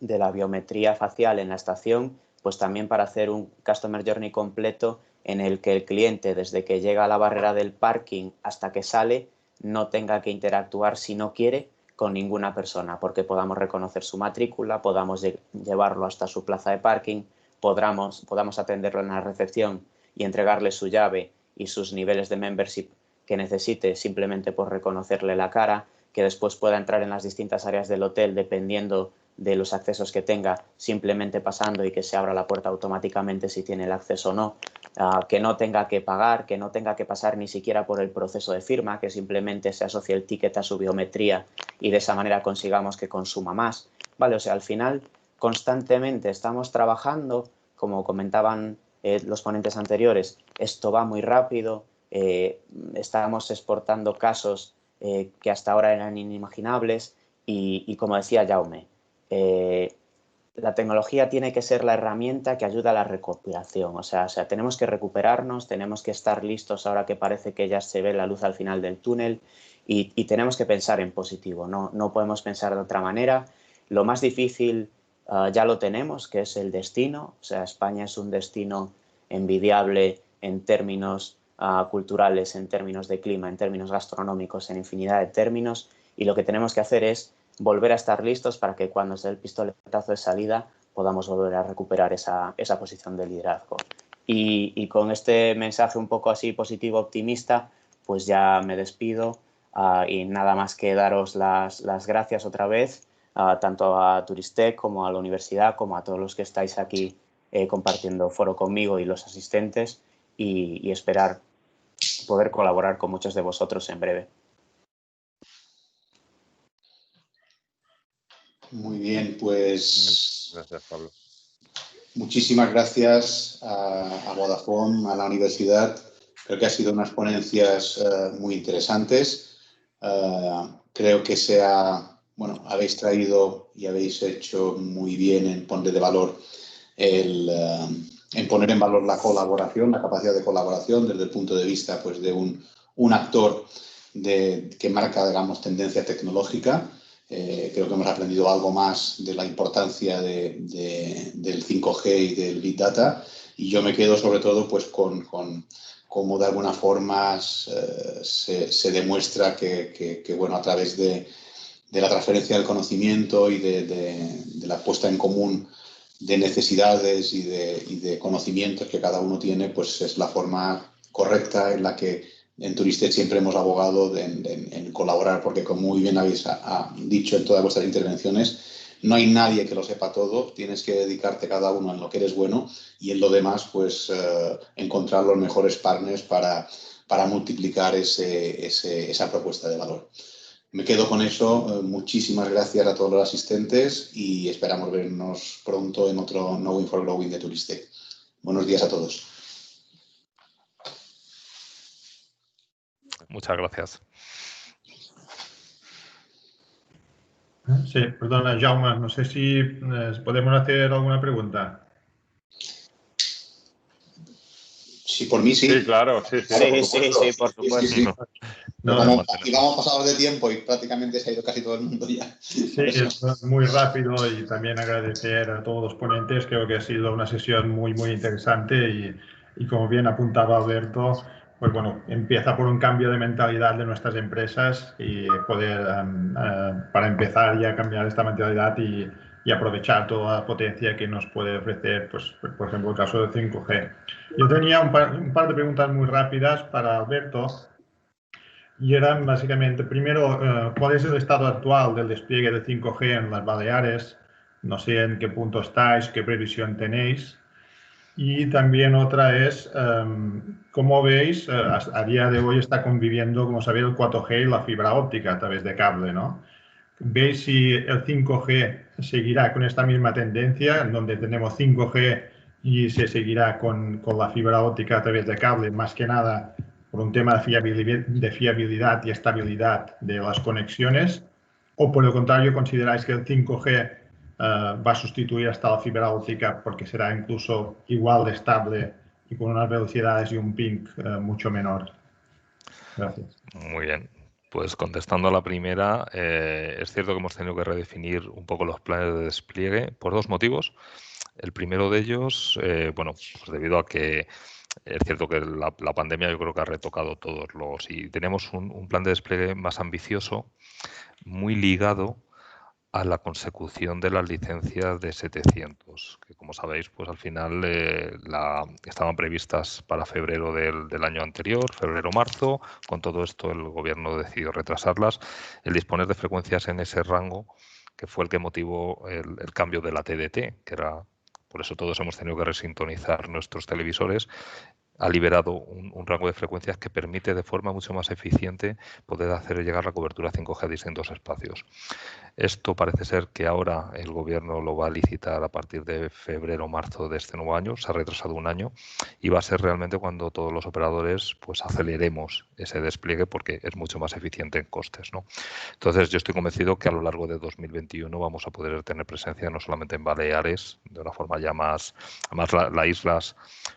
de la biometría facial en la estación, pues también para hacer un Customer Journey completo en el que el cliente, desde que llega a la barrera del parking hasta que sale, no tenga que interactuar si no quiere con ninguna persona, porque podamos reconocer su matrícula, podamos llevarlo hasta su plaza de parking, podamos atenderlo en la recepción y entregarle su llave y sus niveles de membership que necesite simplemente por reconocerle la cara, que después pueda entrar en las distintas áreas del hotel dependiendo de los accesos que tenga, simplemente pasando y que se abra la puerta automáticamente si tiene el acceso o no, que no tenga que pagar, que no tenga que pasar ni siquiera por el proceso de firma, que simplemente se asocie el ticket a su biometría y de esa manera consigamos que consuma más. Vale, o sea, al final constantemente estamos trabajando, como comentaban los ponentes anteriores, esto va muy rápido, estamos exportando casos que hasta ahora eran inimaginables y como decía Jaume, la tecnología tiene que ser la herramienta que ayuda a la recuperación. O sea, tenemos que recuperarnos, tenemos que estar listos ahora que parece que ya se ve la luz al final del túnel y tenemos que pensar en positivo. No podemos pensar de otra manera. Lo más difícil ya lo tenemos, que es el destino. O sea, España es un destino envidiable en términos culturales, en términos de clima, en términos gastronómicos, en infinidad de términos. Y lo que tenemos que hacer es volver a estar listos para que cuando sea el pistoletazo de salida podamos volver a recuperar esa posición de liderazgo. Y con este mensaje un poco así positivo, optimista, pues ya me despido y nada más que daros las gracias otra vez, tanto a Turistec como a la universidad, como a todos los que estáis aquí compartiendo foro conmigo y los asistentes y esperar poder colaborar con muchos de vosotros en breve. Muy bien, pues gracias, Pablo. Muchísimas gracias a Vodafone, a la universidad. Creo que ha sido unas ponencias muy interesantes. Creo que habéis traído y habéis hecho muy bien en poner de valor poner en valor la colaboración, la capacidad de colaboración desde el punto de vista pues, de un actor que marca, digamos, tendencia tecnológica. Creo que hemos aprendido algo más de la importancia del 5G y del Big Data, y yo me quedo sobre todo pues, con cómo de alguna forma se demuestra que bueno, a través de la transferencia del conocimiento y de la puesta en común de necesidades y de conocimientos que cada uno tiene, pues es la forma correcta en la que en Turistec siempre hemos abogado en colaborar, porque como muy bien habéis dicho en todas vuestras intervenciones, no hay nadie que lo sepa todo, tienes que dedicarte cada uno en lo que eres bueno y en lo demás pues encontrar los mejores partners para multiplicar esa propuesta de valor. Me quedo con eso. Muchísimas gracias a todos los asistentes y esperamos vernos pronto en otro Knowing for Growing de Turistec. Buenos días a todos. Muchas gracias. Sí, perdona, Jaume, no sé si podemos hacer alguna pregunta. Sí, por mí sí. Sí, claro, sí, por supuesto. Sí. No, y vamos pasados de tiempo y prácticamente se ha ido casi todo el mundo ya. Sí, es muy rápido y también agradecer a todos los ponentes. Creo que ha sido una sesión muy interesante y como bien apuntaba Alberto, pues bueno, empieza por un cambio de mentalidad de nuestras empresas y poder, para empezar ya a cambiar esta mentalidad y aprovechar toda la potencia que nos puede ofrecer, pues, por ejemplo, el caso del 5G. Yo tenía un par de preguntas muy rápidas para Alberto. Y eran básicamente, primero, ¿cuál es el estado actual del despliegue de 5G en las Baleares? No sé en qué punto estáis, qué previsión tenéis. Y también otra es, ¿cómo veis? A día de hoy está conviviendo, como sabéis, el 4G y la fibra óptica a través de cable, ¿no? ¿Veis si el 5G seguirá con esta misma tendencia, en donde tenemos 5G y se seguirá con la fibra óptica a través de cable, más que nada por un tema de fiabilidad y estabilidad de las conexiones? ¿O por el contrario consideráis que el 5G va a sustituir hasta la fibra óptica porque será incluso igual de estable y con unas velocidades y un ping mucho menor? Gracias. Muy bien. Pues contestando a la primera, es cierto que hemos tenido que redefinir un poco los planes de despliegue por dos motivos. El primero de ellos, bueno, pues debido a que es cierto que la pandemia yo creo que ha retocado todos y tenemos un plan de despliegue más ambicioso, muy ligado a la consecución de las licencias de 700, que como sabéis, pues al final estaban previstas para febrero del año anterior, febrero-marzo. Con todo esto el gobierno decidió retrasarlas. El disponer de frecuencias en ese rango, que fue el que motivó el cambio de la TDT, que era, por eso todos hemos tenido que resintonizar nuestros televisores, ha liberado un rango de frecuencias que permite de forma mucho más eficiente poder hacer llegar la cobertura 5G a distintos espacios. Esto parece ser que ahora el gobierno lo va a licitar a partir de febrero o marzo de este nuevo año, se ha retrasado un año y va a ser realmente cuando todos los operadores pues aceleremos ese despliegue porque es mucho más eficiente en costes, ¿no? Entonces yo estoy convencido que a lo largo de 2021 vamos a poder tener presencia no solamente en Baleares, de una forma ya más las islas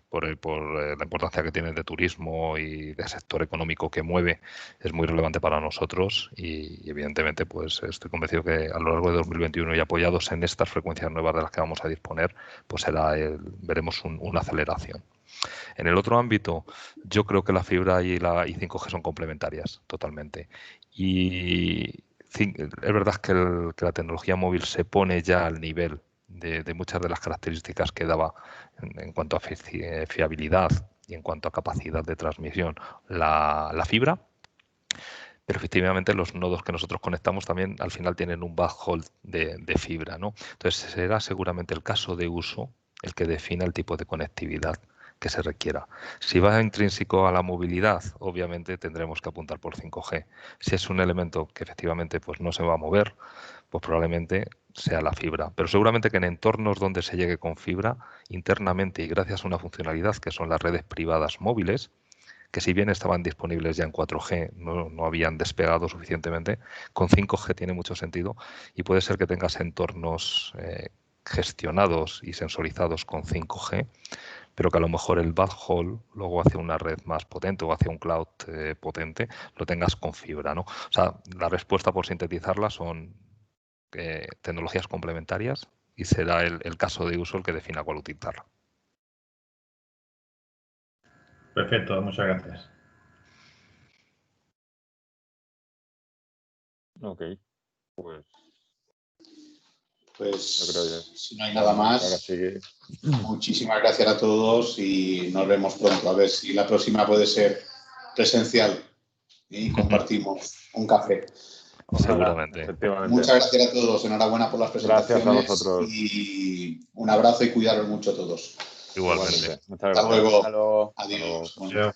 por la importancia que tiene de turismo y de sector económico que mueve, es muy relevante para nosotros y evidentemente pues estoy convencido que a lo largo de 2021 y apoyados en estas frecuencias nuevas de las que vamos a disponer, pues veremos una aceleración. En el otro ámbito, yo creo que la fibra y 5G son complementarias totalmente. Y es verdad que la tecnología móvil se pone ya al nivel de muchas de las características que daba en cuanto a fiabilidad y en cuanto a capacidad de transmisión la fibra, pero efectivamente los nodos que nosotros conectamos también al final tienen un backhaul de fibra, ¿no? Entonces será seguramente el caso de uso el que defina el tipo de conectividad que se requiera. Si va intrínseco a la movilidad, obviamente tendremos que apuntar por 5G. Si es un elemento que efectivamente pues no se va a mover, pues probablemente sea la fibra. Pero seguramente que en entornos donde se llegue con fibra, internamente y gracias a una funcionalidad que son las redes privadas móviles, que si bien estaban disponibles ya en 4G, no habían despegado suficientemente, con 5G tiene mucho sentido y puede ser que tengas entornos gestionados y sensorizados con 5G pero que a lo mejor el backhaul luego hacia una red más potente o hacia un cloud potente lo tengas con fibra, ¿no? O sea, la respuesta, por sintetizarla, son tecnologías complementarias y será el caso de uso el que defina cuál utilizarla. Perfecto, muchas gracias. Ok, pues si no hay nada más, muchísimas gracias a todos y nos vemos pronto. A ver si la próxima puede ser presencial y compartimos un café. Seguramente. Muchas gracias a todos. Enhorabuena por las presentaciones. Gracias a vosotros. Y un abrazo y cuidaros mucho todos. Igualmente. Muchas gracias. Hasta luego. Hasta luego. Adiós. Hasta luego.